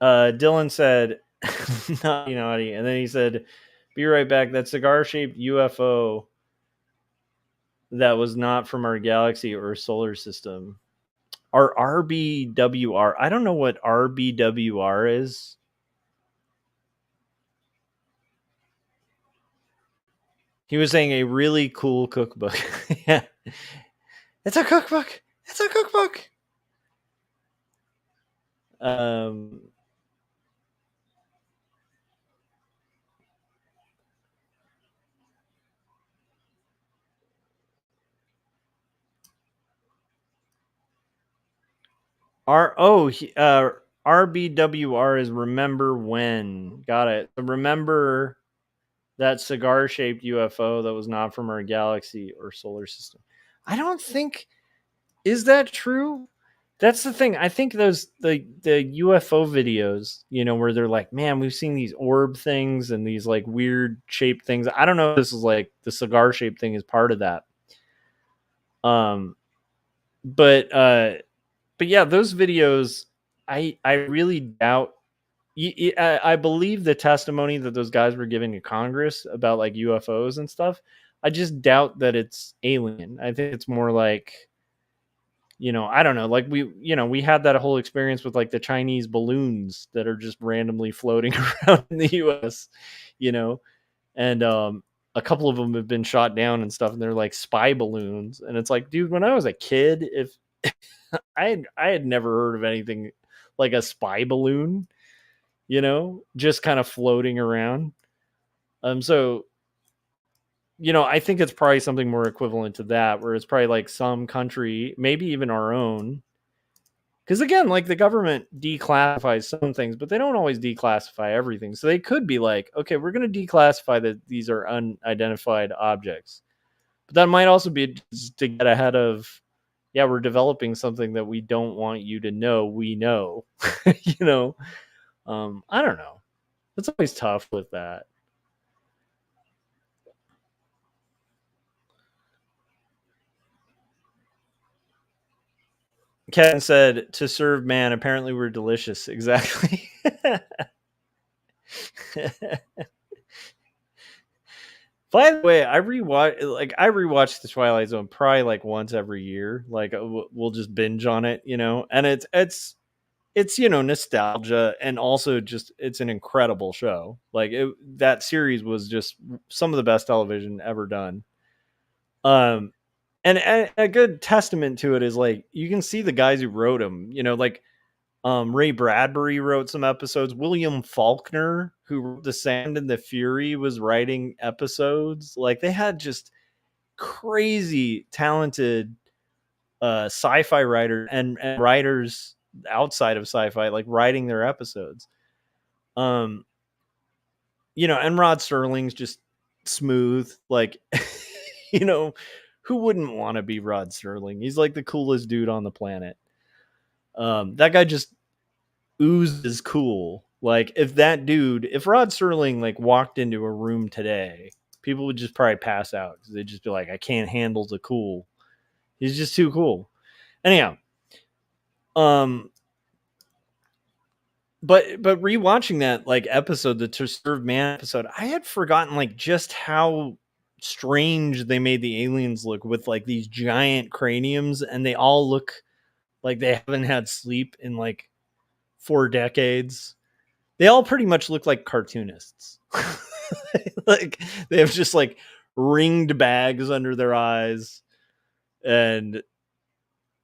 Dylan said, naughty, naughty. And then he said, be right back. That cigar shaped UFO that was not from our galaxy or solar system. Our RBWR. I don't know what RBWR is. He was saying a really cool cookbook. Yeah. It's a cookbook. It's a cookbook. Um, RBWR is remember when. Got it. Remember that cigar shaped UFO that was not from our galaxy or solar system. I don't think, is that true? That's the thing. I think the UFO videos, where they're like, man, we've seen these orb things and these like weird shaped things. I don't know if this is like the cigar shaped thing is part of that. Um, but yeah, those videos, I really doubt. I believe the testimony that those guys were giving to Congress about like UFOs and stuff. I just doubt that it's alien. I think it's more like, I don't know, like we had that whole experience with like the Chinese balloons that are just randomly floating around in the US, you know, and a couple of them have been shot down and stuff, and they're like spy balloons, and it's like, dude, when I was a kid, if I had never heard of anything like a spy balloon, just kind of floating around. So I think it's probably something more equivalent to that, where it's probably like some country, maybe even our own. Because again, like the government declassifies some things, but they don't always declassify everything. So they could be like, okay, we're going to declassify that these are unidentified objects. But that might also be to get ahead of, yeah, we're developing something that we don't want you to know we know. I don't know. It's always tough with that. Kevin said, to serve man, apparently we're delicious. Exactly. By the way, I rewatch the Twilight Zone probably like once every year. Like we'll just binge on it, and it's nostalgia, and also just it's an incredible show. Like that series was just some of the best television ever done. And a good testament to it is like you can see the guys who wrote them. Like Ray Bradbury wrote some episodes. William Faulkner, who wrote The Sand and the Fury, was writing episodes. Like they had just crazy talented sci-fi writers and writers outside of sci-fi, like writing their episodes. And Rod Serling's just smooth, like who wouldn't want to be Rod Serling? He's like the coolest dude on the planet. That guy just oozes cool. Like if Rod Serling like walked into a room today, people would just probably pass out because they'd just be like, I can't handle the cool. He's just too cool. Anyhow, but rewatching that like episode, the To Serve Man episode, I had forgotten like just how strange they made the aliens look with like these giant craniums, and they all look like they haven't had sleep in like 4 decades. They all pretty much look like cartoonists. Like they have just like ringed bags under their eyes, and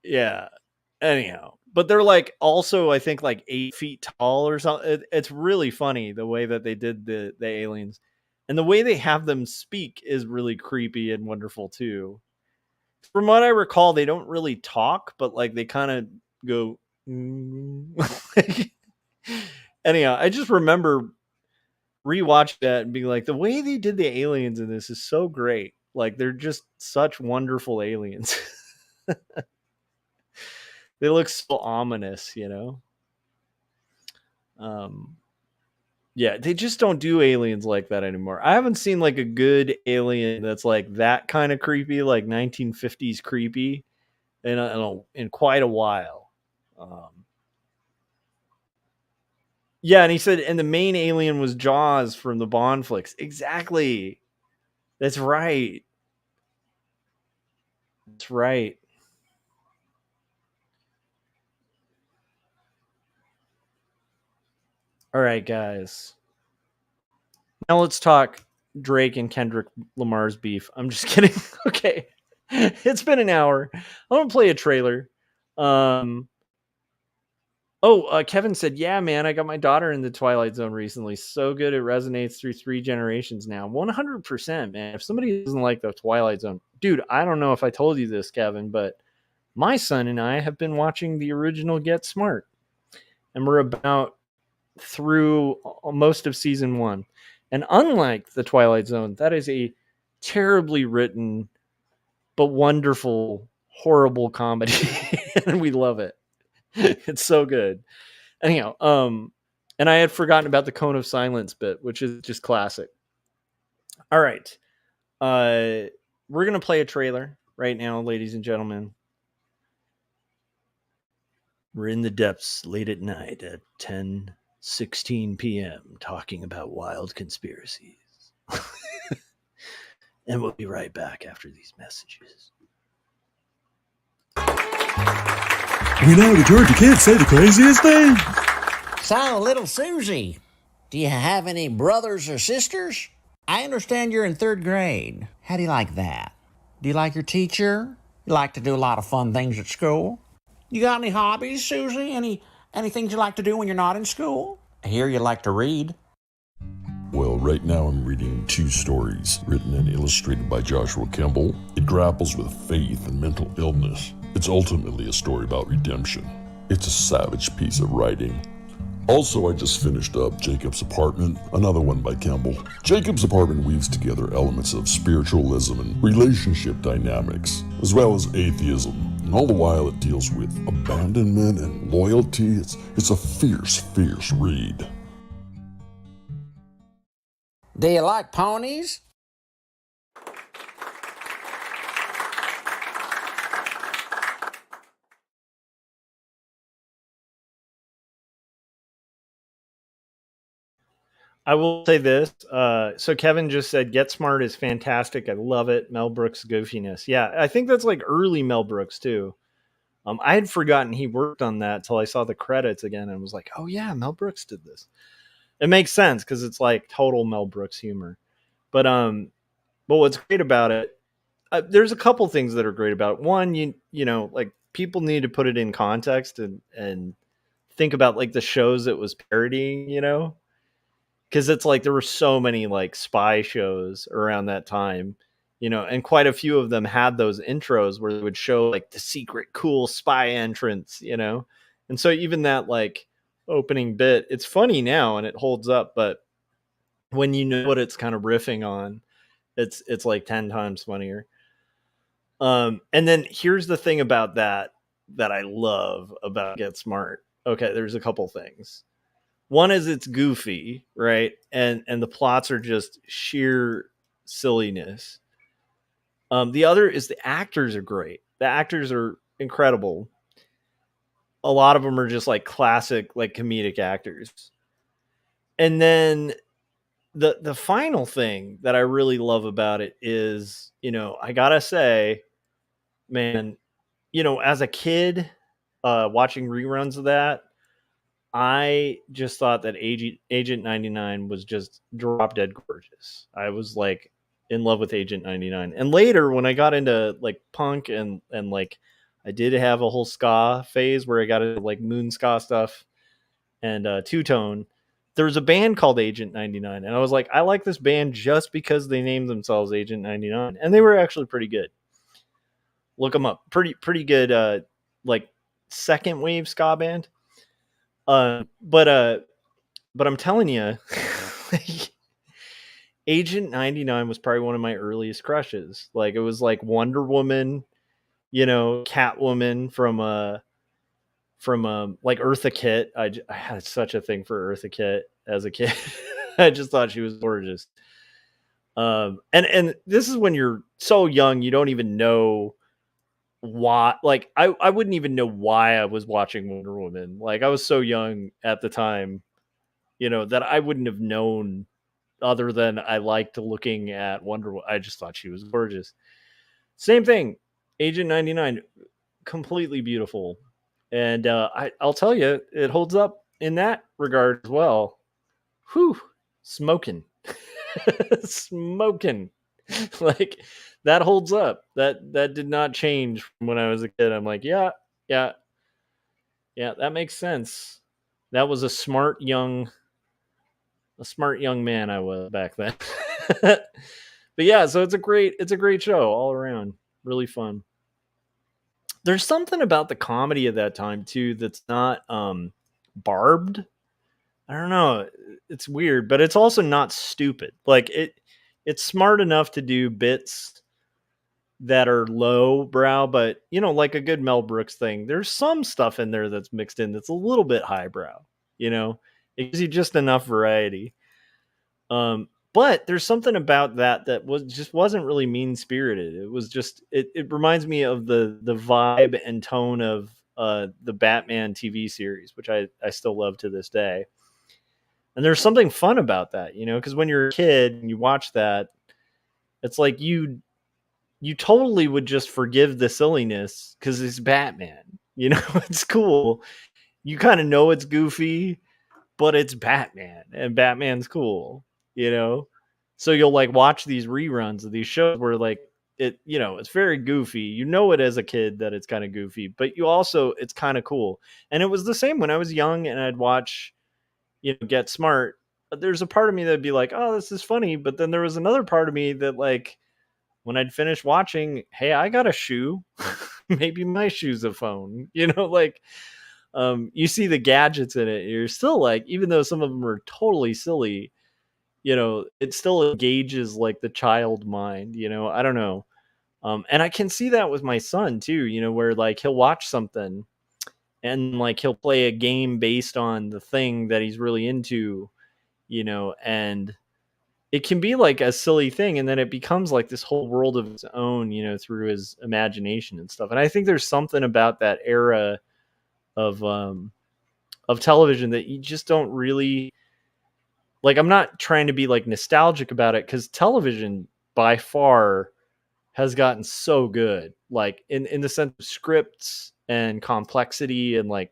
yeah. Anyhow, but they're like also I think like 8 feet tall or something. It's really funny the way that they did the aliens, and the way they have them speak is really creepy and wonderful too. From what I recall, they don't really talk, but like they kind of go. Anyhow, I just remember rewatch that and being like, the way they did the aliens in this is so great. Like they're just such wonderful aliens. They look so ominous, Um, Yeah, they just don't do aliens like that anymore. I haven't seen like a good alien that's like that kind of creepy, like 1950s creepy, in quite a while. Um, yeah, and he said, and the main alien was Jaws from the Bond flicks. Exactly. That's right. That's right. All right, guys. Now let's talk Drake and Kendrick Lamar's beef. I'm just kidding. Okay. It's been an hour. I'm gonna play a trailer. Um, Kevin said, "Yeah, man, I got my daughter in the Twilight Zone recently. So good, it resonates through 3 generations now. 100%, man. If somebody doesn't like the Twilight Zone, dude, I don't know if I told you this, Kevin, but my son and I have been watching the original Get Smart, and we're about through most of season 1. And unlike the Twilight Zone, that is a terribly written but wonderful, horrible comedy, and we love it. It's so good." Anyhow, and I had forgotten about the Cone of Silence bit, which is just classic. All right. We're gonna play a trailer right now, ladies and gentlemen. We're in the depths late at night at 10:16 p.m. talking about wild conspiracies. And we'll be right back after these messages. We know the Georgia kids say the craziest thing. So, little Susie, do you have any brothers or sisters? I understand you're in 3rd grade. How do you like that? Do you like your teacher? You like to do a lot of fun things at school? You got any hobbies, Susie? Any things you like to do when you're not in school? I hear you like to read. Well, right now I'm reading 2 stories written and illustrated by Joshua Kemble. It grapples with faith and mental illness. It's ultimately a story about redemption. It's a savage piece of writing. Also, I just finished up Jacob's Apartment, another one by Kemble. Jacob's Apartment weaves together elements of spiritualism and relationship dynamics, as well as atheism, and all the while it deals with abandonment and loyalty. It's a fierce, fierce read. Do you like ponies? I will say this. So Kevin just said, "Get Smart" is fantastic. I love it. Mel Brooks goofiness. Yeah, I think that's like early Mel Brooks too. I had forgotten he worked on that till I saw the credits again and was like, "Oh yeah, Mel Brooks did this." It makes sense because it's like total Mel Brooks humor. But what's great about it? There's a couple things that are great about it. One, you know, like people need to put it in context and think about like the shows it was parodying. You know, because it's like there were so many like spy shows around that time, you know, and quite a few of them had those intros where they would show like the secret cool spy entrance, you know. And so even that like opening bit, it's funny now and it holds up, but when you know what it's kind of riffing on, it's like 10 times funnier. And then here's the thing about that I love about Get Smart. Okay, there's a couple things. One is it's goofy, right? And the plots are just sheer silliness. The other is the actors are great. The actors are incredible. A lot of them are just like classic, like comedic actors. And then the final thing that I really love about it is, you know, I gotta say, man, you know, as a kid, watching reruns of that, I just thought that Agent 99 was just drop dead gorgeous. I was like in love with Agent 99. And later when I got into like punk and like I did have a whole ska phase where I got into like moon ska stuff and two-tone, there was a band called Agent 99 and I was like, I like this band just because they named themselves Agent 99 and they were actually pretty good. Look them up. Pretty good like second wave ska band. Uh, but uh, but I'm telling you, Agent 99 was probably one of my earliest crushes. Like it was like Wonder Woman, you know, Catwoman from like Eartha Kitt. I had such a thing for Eartha Kitt. as a kid. I just thought she was gorgeous. And this is when you're so young, you don't even know why. Like I wouldn't even know why I was watching Wonder Woman. Like I was so young at the time, that I wouldn't have known other than I liked looking at Wonder Woman. I just thought she was gorgeous. Same thing, Agent 99, completely beautiful. And I'll tell you, it holds up in that regard as well. Whew, smoking. Smoking. Like that holds up. That did not change from when I was a kid. I'm like, yeah, that makes sense. That was a smart young man I was back then. But yeah, so it's a great show all around. Really fun. There's something about the comedy of that time too that's not barbed. I don't know. It's weird, but it's also not stupid. Like it's smart enough to do bits that are low brow, but like a good Mel Brooks thing. There's some stuff in there that's mixed in that's a little bit highbrow. It gives you just enough variety. But there's something about that wasn't really mean spirited. It was just it reminds me of the vibe and tone of the Batman TV series, which I still love to this day. And there's something fun about that, because when you're a kid and you watch that, it's like you totally would just forgive the silliness because it's Batman. It's cool. You kind of know it's goofy, but it's Batman and Batman's cool, So you'll like watch these reruns of these shows where like it's very goofy. It as a kid that it's kind of goofy, but it's kind of cool. And it was the same when I was young and I'd watch Get Smart. There's a part of me that'd be like, oh, this is funny. But then there was another part of me that like, when I'd finish watching, hey, I got a shoe. Maybe my shoe's a phone, like, you see the gadgets in it. You're still like, even though some of them are totally silly, it still engages like the child mind, I don't know. And I can see that with my son too, where like he'll watch something and like he'll play a game based on the thing that he's really into, and it can be like a silly thing and then it becomes like this whole world of its own, through his imagination and stuff. And I think there's something about that era of television that you just don't really like. I'm not trying to be like nostalgic about it because television by far has gotten so good, like in the sense of scripts and complexity and like,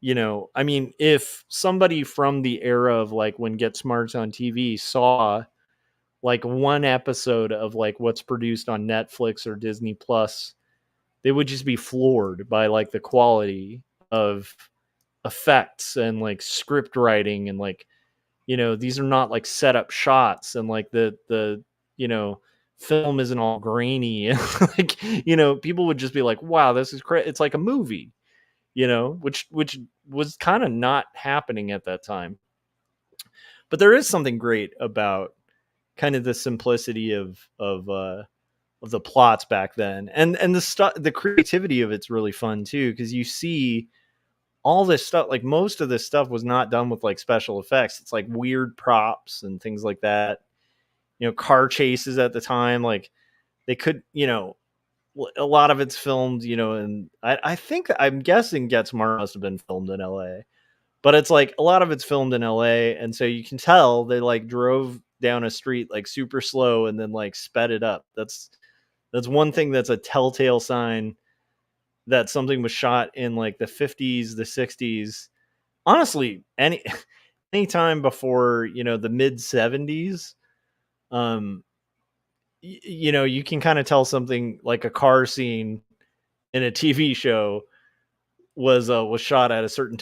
I mean, if somebody from the era of like when Get Smart's on TV saw like one episode of like what's produced on Netflix or Disney Plus, they would just be floored by like the quality of effects and like script writing and like, these are not like set up shots and like the film isn't all grainy and like, people would just be like, wow, this is crazy. It's like a movie, which was kind of not happening at that time. But there is something great about kind of the simplicity of the plots back then, and the creativity of it's really fun too, because you see all this stuff. Like most of this stuff was not done with like special effects. It's like weird props and things like that. Car chases at the time, like they could, a lot of it's filmed, and I think I'm guessing Get Smart must have been filmed in LA, but it's like a lot of it's filmed in LA, and so you can tell they like drove down a street like super slow and then like sped it up. That's one thing that's a telltale sign that something was shot in like the 50s, the 60s. Honestly, any time before, the mid 70s, you can kind of tell something like a car scene in a TV show was shot at a certain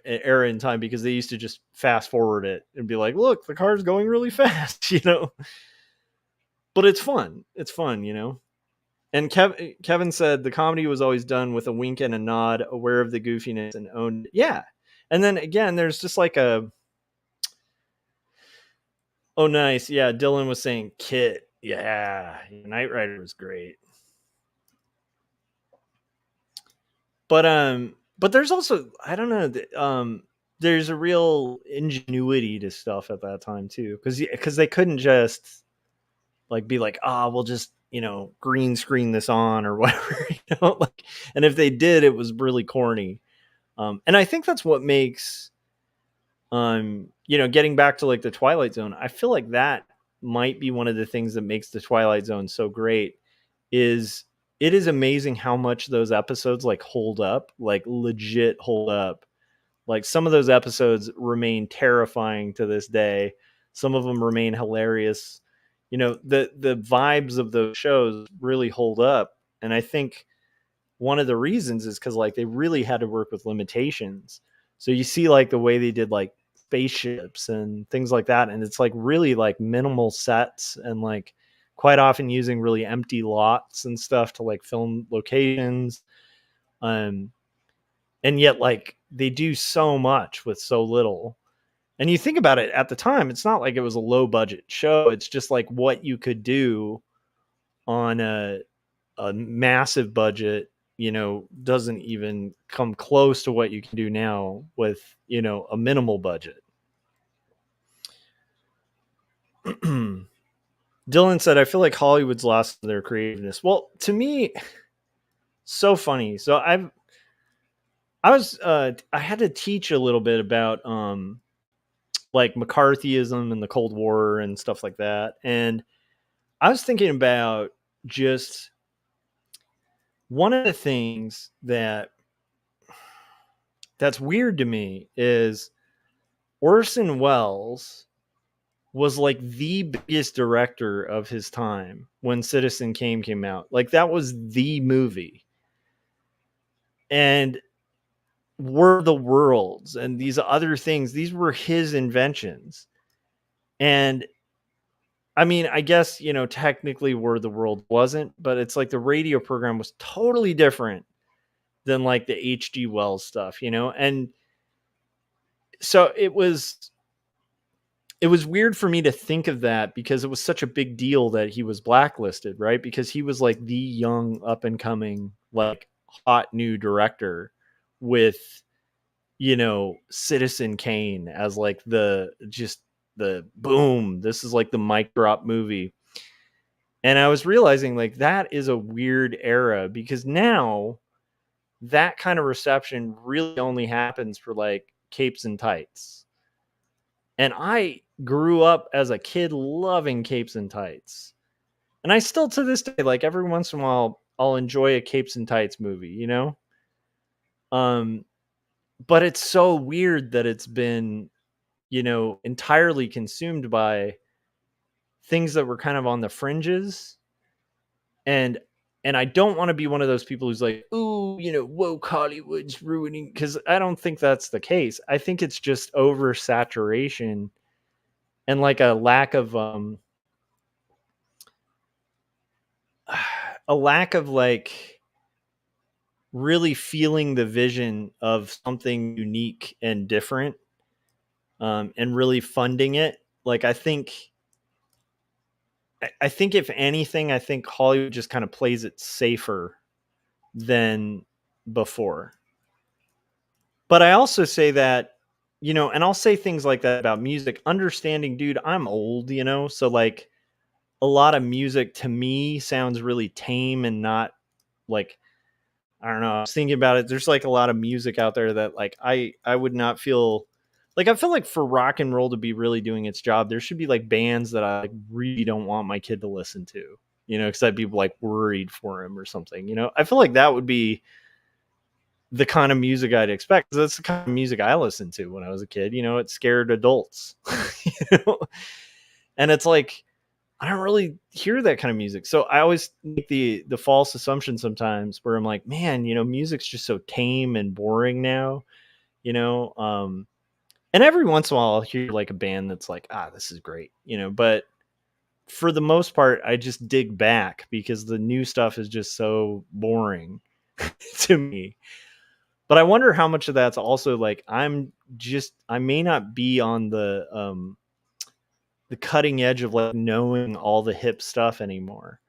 era in time, because they used to just fast forward it and be like, look, the car's going really fast, but it's fun. And Kevin said the comedy was always done with a wink and a nod, aware of the goofiness and owned. Yeah. And then again, there's just like oh, nice. Yeah. Dylan was saying Kit. Yeah. Knight Rider was great. But there's also, I don't know, there's a real ingenuity to stuff at that time too, because they couldn't just like be like, we'll just green screen this on or whatever, like, and if they did, it was really corny. And I think that's what makes getting back to like the Twilight Zone, I feel like that might be one of the things that makes the Twilight Zone so great. Is it is amazing how much those episodes like hold up, like legit hold up. Like some of those episodes remain terrifying to this day. Some of them remain hilarious. The vibes of those shows really hold up. And I think one of the reasons is because like they really had to work with limitations. So you see like the way they did like spaceships and things like that. And it's like really like minimal sets and like quite often using really empty lots and stuff to like film locations. And yet like they do so much with so little. And you think about it at the time, it's not like it was a low budget show. It's just like what you could do on a massive budget, doesn't even come close to what you can do now with, a minimal budget. Dylan said, I feel like Hollywood's lost their creativeness. Well, to me, so funny. So I had to teach a little bit about, like McCarthyism and the Cold War and stuff like that. And I was thinking about just one of the things that's weird to me is Orson Welles was like the biggest director of his time when Citizen Kane came out. Like that was the movie. And War of the Worlds and these other things, these were his inventions. And I mean, I guess, technically War of the World wasn't, but it's like the radio program was totally different than like the H.G. Wells stuff, and so it was weird for me to think of that because it was such a big deal that he was blacklisted, right? Because he was like the young up and coming, like hot new director with, Citizen Kane as like the boom, this is like the mic drop movie. And I was realizing like that is a weird era because now that kind of reception really only happens for like Capes and Tights. And I grew up as a kid loving Capes and Tights. And I still to this day, like every once in a while, I'll enjoy a Capes and Tights movie, But it's so weird that it's been, entirely consumed by things that were kind of on the fringes. And I don't want to be one of those people who's like, ooh, woke Hollywood's ruining, because I don't think that's the case. I think it's just oversaturation and like a lack of like really feeling the vision of something unique and different, and really funding it. Like I think if anything, I think Hollywood just kind of plays it safer than before. But I also say that, and I'll say things like that about music, understanding, dude, I'm old, so like a lot of music to me sounds really tame and not like, I don't know. I was thinking about it. There's like a lot of music out there that like I would not feel like, I feel like for rock and roll to be really doing its job, there should be like bands that I like, really don't want my kid to listen to, because I'd be like worried for him or something. I feel like that would be the kind of music I'd expect. That's the kind of music I listened to when I was a kid. It scared adults. And it's like I don't really hear that kind of music. So I always make the false assumption sometimes where I'm like, man, music's just so tame and boring now, and every once in a while I'll hear like a band that's like, this is great, but for the most part, I just dig back because the new stuff is just so boring to me. But I wonder how much of that's also like, I may not be on the cutting edge of like knowing all the hip stuff anymore.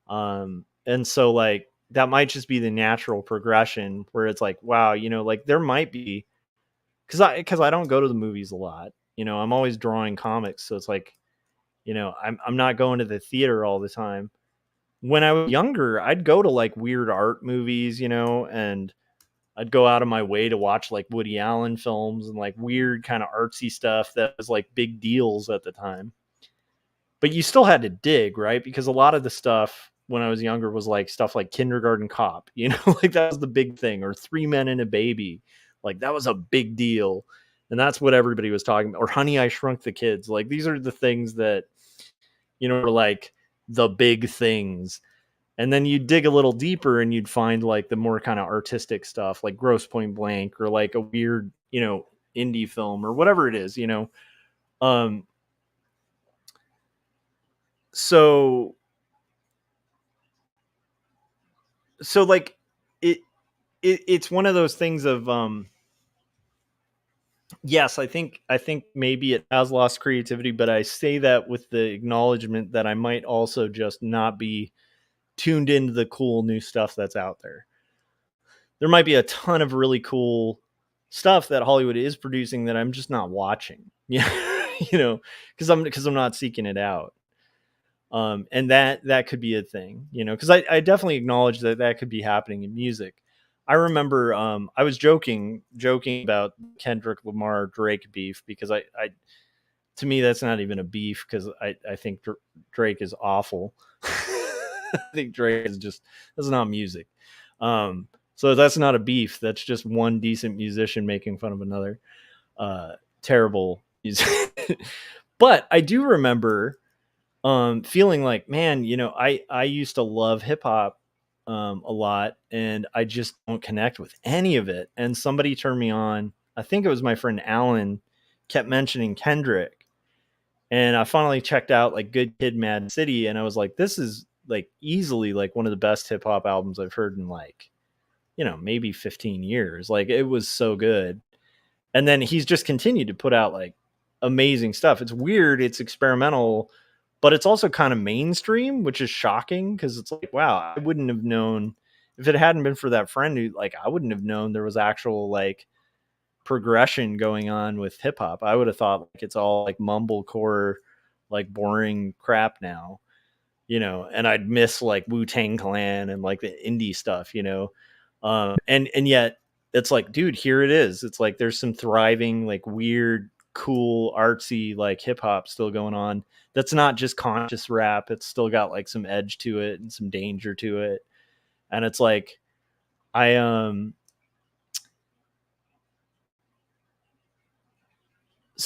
And so like that might just be the natural progression where it's like, wow, like there might be because I don't go to the movies a lot. I'm always drawing comics, so it's like, I'm not going to the theater all the time. When I was younger, I'd go to like weird art movies, and I'd go out of my way to watch like Woody Allen films and like weird kind of artsy stuff that was like big deals at the time. But you still had to dig, right? Because a lot of the stuff when I was younger was like stuff like Kindergarten Cop, like that was the big thing, or Three Men and a Baby. Like that was a big deal. And that's what everybody was talking about. Or Honey, I Shrunk the Kids. Like these are the things that, were like the big things. And then you'd dig a little deeper and you'd find like the more kind of artistic stuff, like Gross Point Blank, or like a weird, indie film, or whatever it is, Um, so like it's one of those things of, yes, I think maybe it has lost creativity, but I say that with the acknowledgement that I might also just not be tuned into the cool new stuff that's out there. There might be a ton of really cool stuff that Hollywood is producing that I'm just not watching. Yeah. Because I'm not seeking it out. And that could be a thing, because I definitely acknowledge that could be happening in music. I remember I was joking about Kendrick Lamar Drake beef, because I to me that's not even a beef, because I think Drake is awful. I think Drake is that's not music. So that's not a beef. That's just one decent musician making fun of another terrible musician. But I do remember feeling like, man, I used to love hip hop a lot, and I just don't connect with any of it. And somebody turned me on. I think it was my friend Alan, kept mentioning Kendrick, and I finally checked out like Good Kid, Mad City, and I was like, this is like easily like one of the best hip hop albums I've heard in like, maybe 15 years. Like it was so good. And then he's just continued to put out like amazing stuff. It's weird, it's experimental, but it's also kind of mainstream, which is shocking, because it's like, wow, I wouldn't have known if it hadn't been for that friend who, like, I wouldn't have known there was actual like progression going on with hip hop. I would have thought like it's all like mumblecore, like boring crap now, and I'd miss like Wu-Tang Clan and like the indie stuff, and yet it's like, dude, here it is. It's like there's some thriving, like weird, cool, artsy, like hip hop still going on. That's not just conscious rap. It's still got like some edge to it and some danger to it. And it's like, so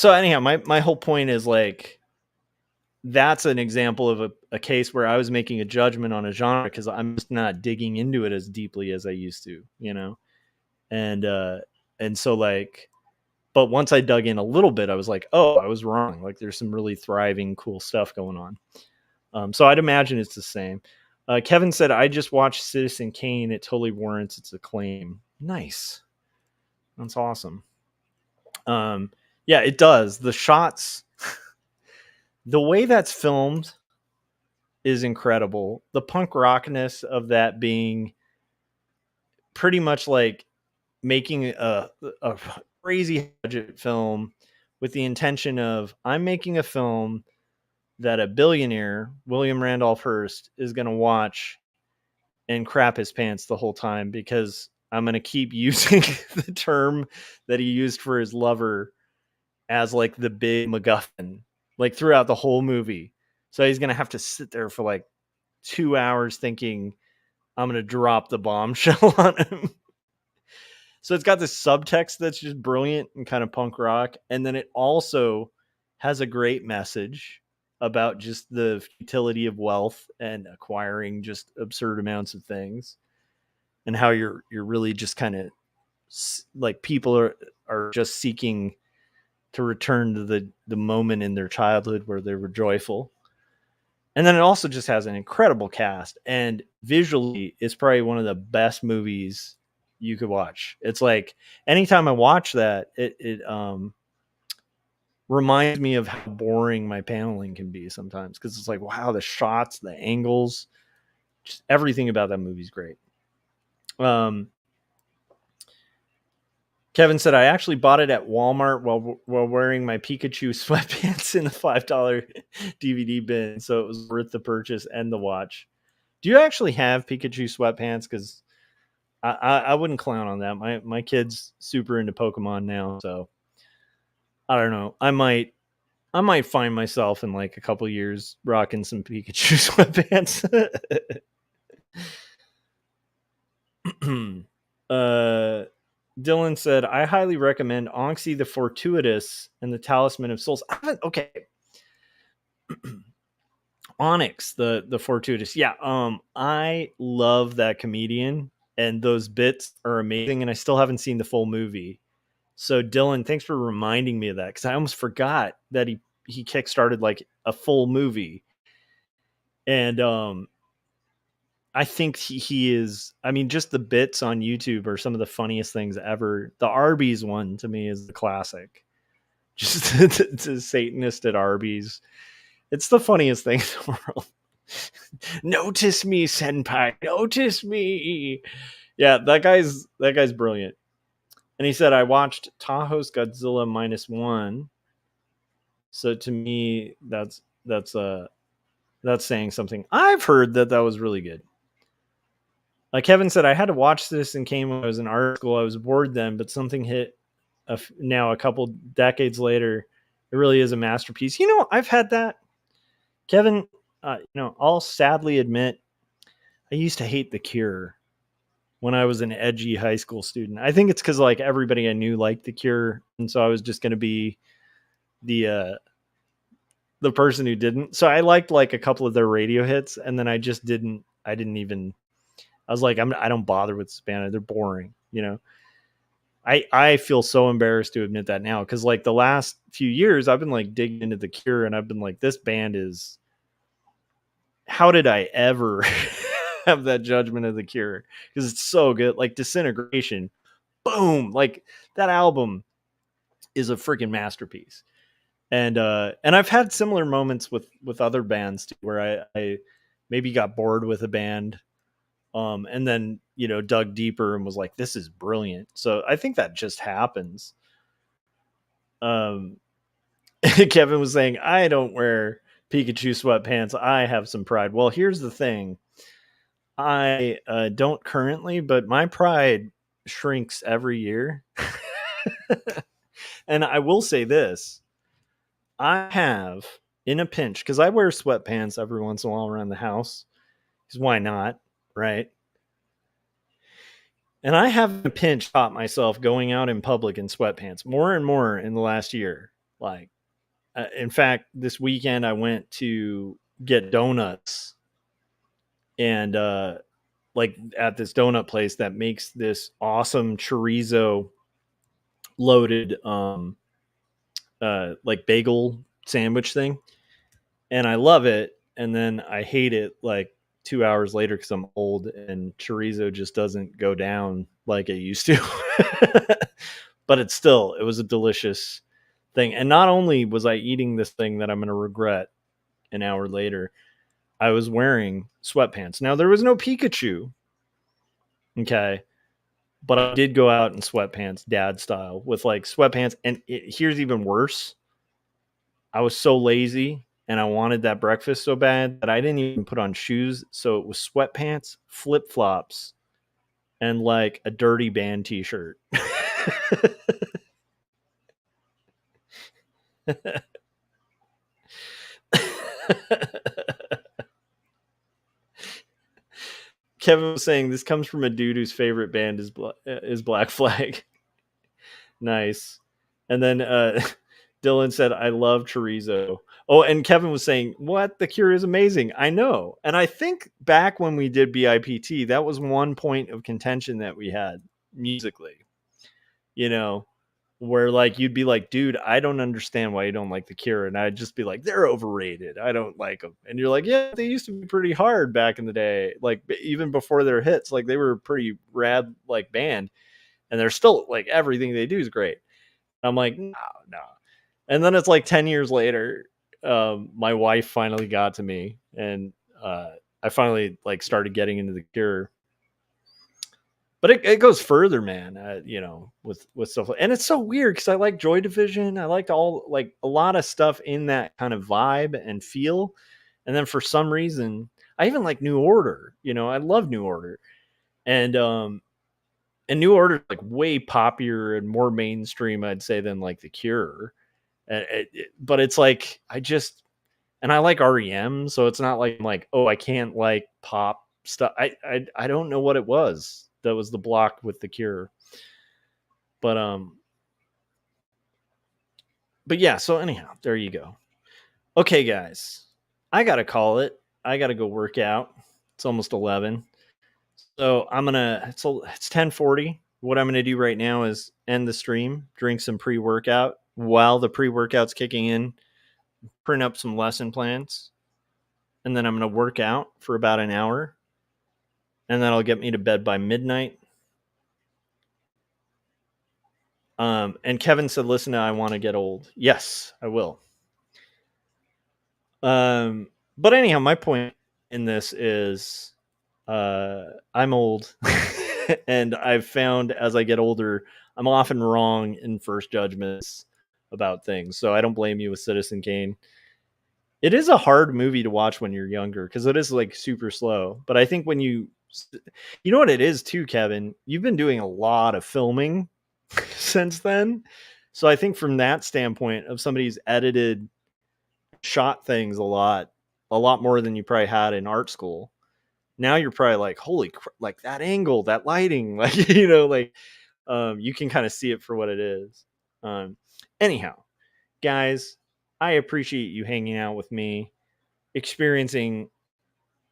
anyhow, my whole point is like, that's an example of a case where I was making a judgment on a genre because I'm just not digging into it as deeply as I used to, and so like, but once I dug in a little bit, I was like, oh, I was wrong. Like there's some really thriving, cool stuff going on. So I'd imagine it's the same. Kevin said, I just watched Citizen Kane. It totally warrants its acclaim. Nice. That's awesome. Yeah, it does. The shots, the way that's filmed is incredible. The punk rockness of that being pretty much like making a crazy budget film with the intention of, I'm making a film that a billionaire, William Randolph Hearst, is going to watch and crap his pants the whole time, because I'm going to keep using the term that he used for his lover as like the big MacGuffin, like throughout the whole movie. So he's going to have to sit there for like 2 hours thinking, I'm going to drop the bombshell on him. So it's got this subtext that's just brilliant and kind of punk rock. And then it also has a great message about just the futility of wealth and acquiring just absurd amounts of things, and how you're really just kind of like, people are just seeking to return to the moment in their childhood where they were joyful. And then it also just has an incredible cast, and visually it's probably one of the best movies you could watch. It's like, anytime I watch that, it reminds me of how boring my paneling can be sometimes, because it's like, wow, the shots, the angles, just everything about that movie's great. Kevin said, I actually bought it at Walmart while wearing my Pikachu sweatpants in the $5 DVD bin, so it was worth the purchase and the watch. Do you actually have Pikachu sweatpants? Because I wouldn't clown on that. My kid's super into Pokemon now, so I don't know. I might find myself in like a couple years rocking some Pikachu sweatpants. Dylan said, I highly recommend Onxie the Fortuitous and the Talisman of Souls. Okay. Onyx the Fortuitous. Yeah, I love that comedian, and those bits are amazing, and I still haven't seen the full movie. So Dylan, thanks for reminding me of that, because I almost forgot that he kickstarted like a full movie. And I think he is, I mean, just the bits on YouTube are some of the funniest things ever. The Arby's one to me is the classic. Just the Satanist at Arby's. It's the funniest thing in the world. Notice me, senpai. Notice me. Yeah, that guy's brilliant. And he said, I watched Tahoe's Godzilla -1. So to me, that's saying something. I've heard that was really good. Kevin said, I had to watch this and came when I was in art school. I was bored then, but something hit now a couple decades later. It really is a masterpiece. You know, I've had that. Kevin, I'll sadly admit, I used to hate The Cure when I was an edgy high school student. I think it's because like everybody I knew liked The Cure, and so I was just going to be the person who didn't. So I liked like a couple of their radio hits, and then I just didn't. I was like, I don't bother with this band. They're boring, you know. I feel so embarrassed to admit that now, because like the last few years I've been like digging into The Cure, and I've been like, this band is, how did I ever have that judgment of The Cure? Because it's so good. Like Disintegration, boom, like that album is a freaking masterpiece. And I've had similar moments with other bands too, where I maybe got bored with a band, and then, you know, dug deeper and was like, this is brilliant. So I think that just happens. Kevin was saying, I don't wear Pikachu sweatpants. I have some pride. Well, here's the thing. I don't currently, but my pride shrinks every year. And I will say this. I have, in a pinch, because I wear sweatpants every once in a while around the house, because why not, right? And I have a pinch caught myself going out in public in sweatpants more and more in the last year. Like, in fact, this weekend I went to get donuts, and like at this donut place that makes this awesome chorizo loaded like bagel sandwich thing, and I love it, and then I hate it like 2 hours later because I'm old and chorizo just doesn't go down like it used to. But it was a delicious thing. And not only was I eating this thing that I'm going to regret an hour later, I was wearing sweatpants. Now, there was no Pikachu. Okay. But I did go out in sweatpants, dad style, with like sweatpants. And here's even worse. I was so lazy and I wanted that breakfast so bad that I didn't even put on shoes. So it was sweatpants, flip flops, and like a dirty band t-shirt. Kevin was saying this comes from a dude whose favorite band is Black Flag. Nice. And then Dylan said, I love chorizo. Oh, and Kevin was saying, what? The Cure is amazing. I know. And I think back when we did BIPT, that was one point of contention that we had musically, you know, where like you'd be like, dude, I don't understand why you don't like the Cure. And I'd just be like, they're overrated. I don't like them. And you're like, yeah, they used to be pretty hard back in the day. Like even before their hits, like they were a pretty rad like band, and they're still like everything they do is great. I'm like, no. And then it's like 10 years later, my wife finally got to me, and I finally like started getting into the Cure. But it goes further, man. With stuff, and it's so weird because I like Joy Division. I liked a lot of stuff in that kind of vibe and feel. And then for some reason, I even like New Order. I love New Order, and New Order is like way poppier and more mainstream, I'd say, than like The Cure. But it's like and I like REM, so it's not like I'm like, oh, I can't like pop stuff. I don't know what it was that was the block with The Cure. But yeah, so anyhow, there you go. Okay, guys. I gotta call it. I gotta go work out. It's almost 11. So it's 10:40. What I'm gonna do right now is end the stream, drink some pre-workout. While the pre-workout's kicking in, print up some lesson plans, and then I'm gonna work out for about an hour. And that'll get me to bed by midnight. And Kevin said, listen, I want to get old. Yes, I will. But anyhow, my point in this is I'm old. And I've found as I get older, I'm often wrong in first judgments about things. So I don't blame you with Citizen Kane. It is a hard movie to watch when you're younger because it is like super slow. But I think when you know what it is too, Kevin, you've been doing a lot of filming since then. So I think from that standpoint of somebody who's edited, shot things a lot more than you probably had in art school. Now you're probably like, holy crap, like that angle, that lighting, like, you can kind of see it for what it is. Anyhow, guys, I appreciate you hanging out with me, experiencing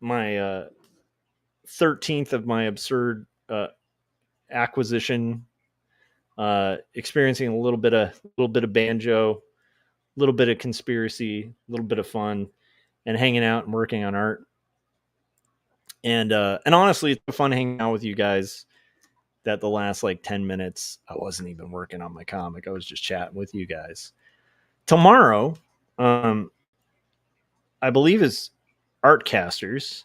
my 13th of my absurd acquisition, experiencing a little bit of banjo, a little bit of conspiracy, a little bit of fun, and hanging out and working on art. And honestly, it's fun hanging out with you guys. That the last like 10 minutes, I wasn't even working on my comic. I was just chatting with you guys. Tomorrow, I believe is Artcasters.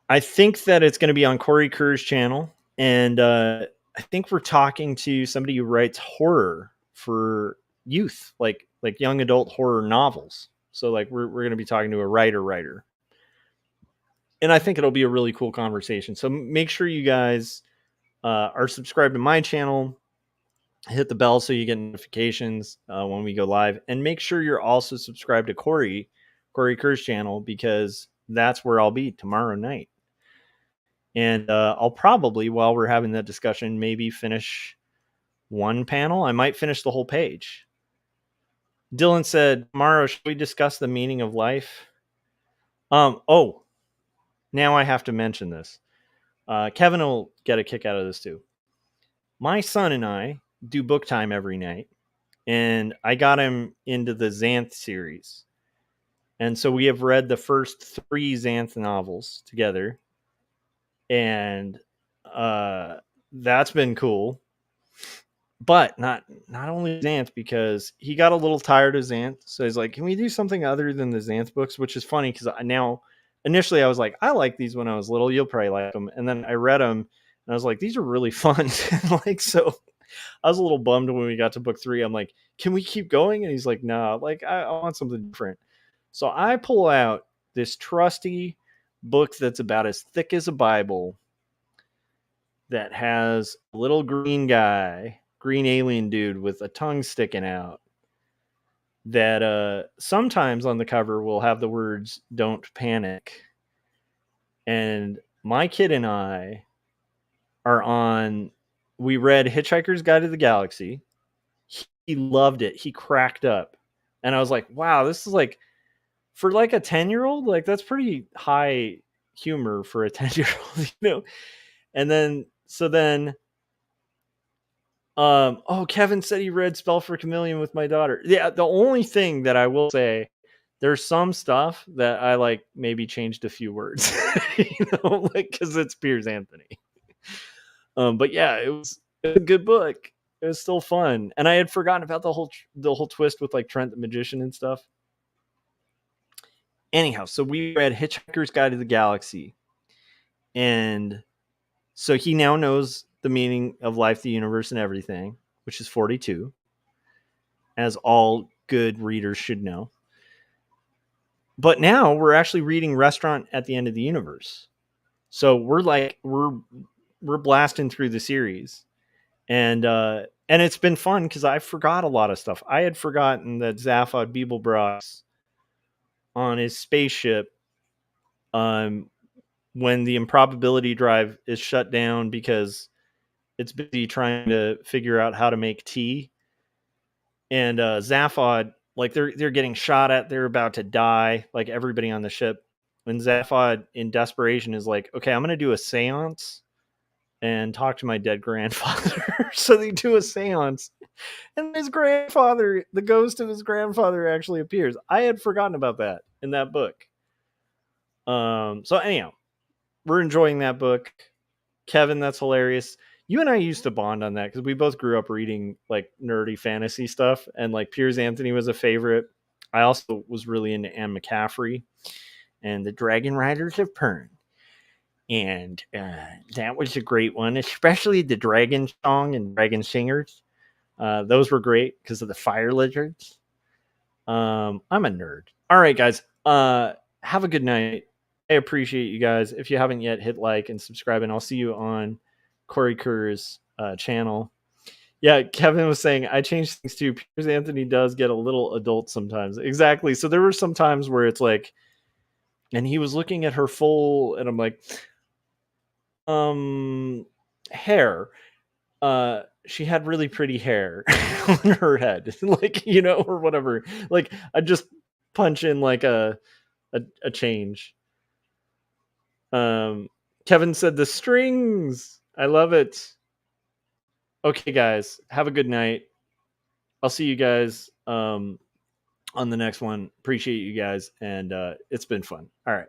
I think that it's going to be on Corey Kerr's channel. And I think we're talking to somebody who writes horror for youth, like young adult horror novels. So like we're going to be talking to a writer. And I think it'll be a really cool conversation. So make sure you guys are subscribed to my channel. Hit the bell so you get notifications when we go live. And make sure you're also subscribed to Corey Kerr's channel, because that's where I'll be tomorrow night. And I'll probably, while we're having that discussion, maybe finish one panel. I might finish the whole page. Dylan said, tomorrow, should we discuss the meaning of life? Oh, now I have to mention this. Kevin will get a kick out of this too. My son and I do book time every night, and I got him into the Xanth series. And so we have read the first 3 Xanth novels together. And that's been cool. But not only Xanth, because he got a little tired of Xanth. So he's like, can we do something other than the Xanth books? Which is funny because now, initially I was like, I like these when I was little. You'll probably like them. And then I read them and I was like, these are really fun. Like, so I was a little bummed when we got to book 3. I'm like, can we keep going? And he's like, no, like I want something different. So I pull out this trusty book that's about as thick as a Bible that has a little green alien dude with a tongue sticking out, that sometimes on the cover will have the words "Don't panic." And my kid and I we read Hitchhiker's Guide to the Galaxy. He loved it. He cracked up. And I was like, wow, this is like, for like a 10-year-old, like that's pretty high humor for a 10-year-old, And then, Kevin said he read Spell for Chameleon with my daughter. Yeah, the only thing that I will say, there's some stuff that I like maybe changed a few words, like because it's Piers Anthony. But yeah, it was a good book. It was still fun, and I had forgotten about the whole twist with like Trent the Magician and stuff. Anyhow, so we read Hitchhiker's Guide to the Galaxy, and So he now knows the meaning of life, the universe, and everything, which is 42, as all good readers should know. But now we're actually reading Restaurant at the End of the Universe. So we're blasting through the series. And it's been fun because I forgot a lot of stuff. I had forgotten that Zaphod Beeblebrox on his spaceship, when the improbability drive is shut down because it's busy trying to figure out how to make tea. And Zaphod, like they're getting shot at, they're about to die, like everybody on the ship. And Zaphod, in desperation, is like, okay, I'm going to do a seance and talk to my dead grandfather. So they do a seance, and his grandfather, the ghost of his grandfather, actually appears. I had forgotten about that in that book. So anyhow, we're enjoying that book. Kevin, that's hilarious. You and I used to bond on that because we both grew up reading like nerdy fantasy stuff, and like Piers Anthony was a favorite. I also was really into Anne McCaffrey and the Dragon Riders of Pern. And that was a great one, especially the Dragon Song and Dragon Singers. Those were great because of the fire lizards. I'm a nerd. All right, guys. Have a good night. I appreciate you guys. If you haven't yet, hit like and subscribe, and I'll see you on Corey Kerr's channel. Yeah, Kevin was saying I changed things too. Piers Anthony does get a little adult sometimes. Exactly. So there were some times where it's like, and he was looking at her full, and I'm like, hair. She had really pretty hair on her head, like, or whatever. Like, I just punch in like a change. Kevin said the strings. I love it. Okay, guys, have a good night. I'll see you guys on the next one. Appreciate you guys, and it's been fun. All right.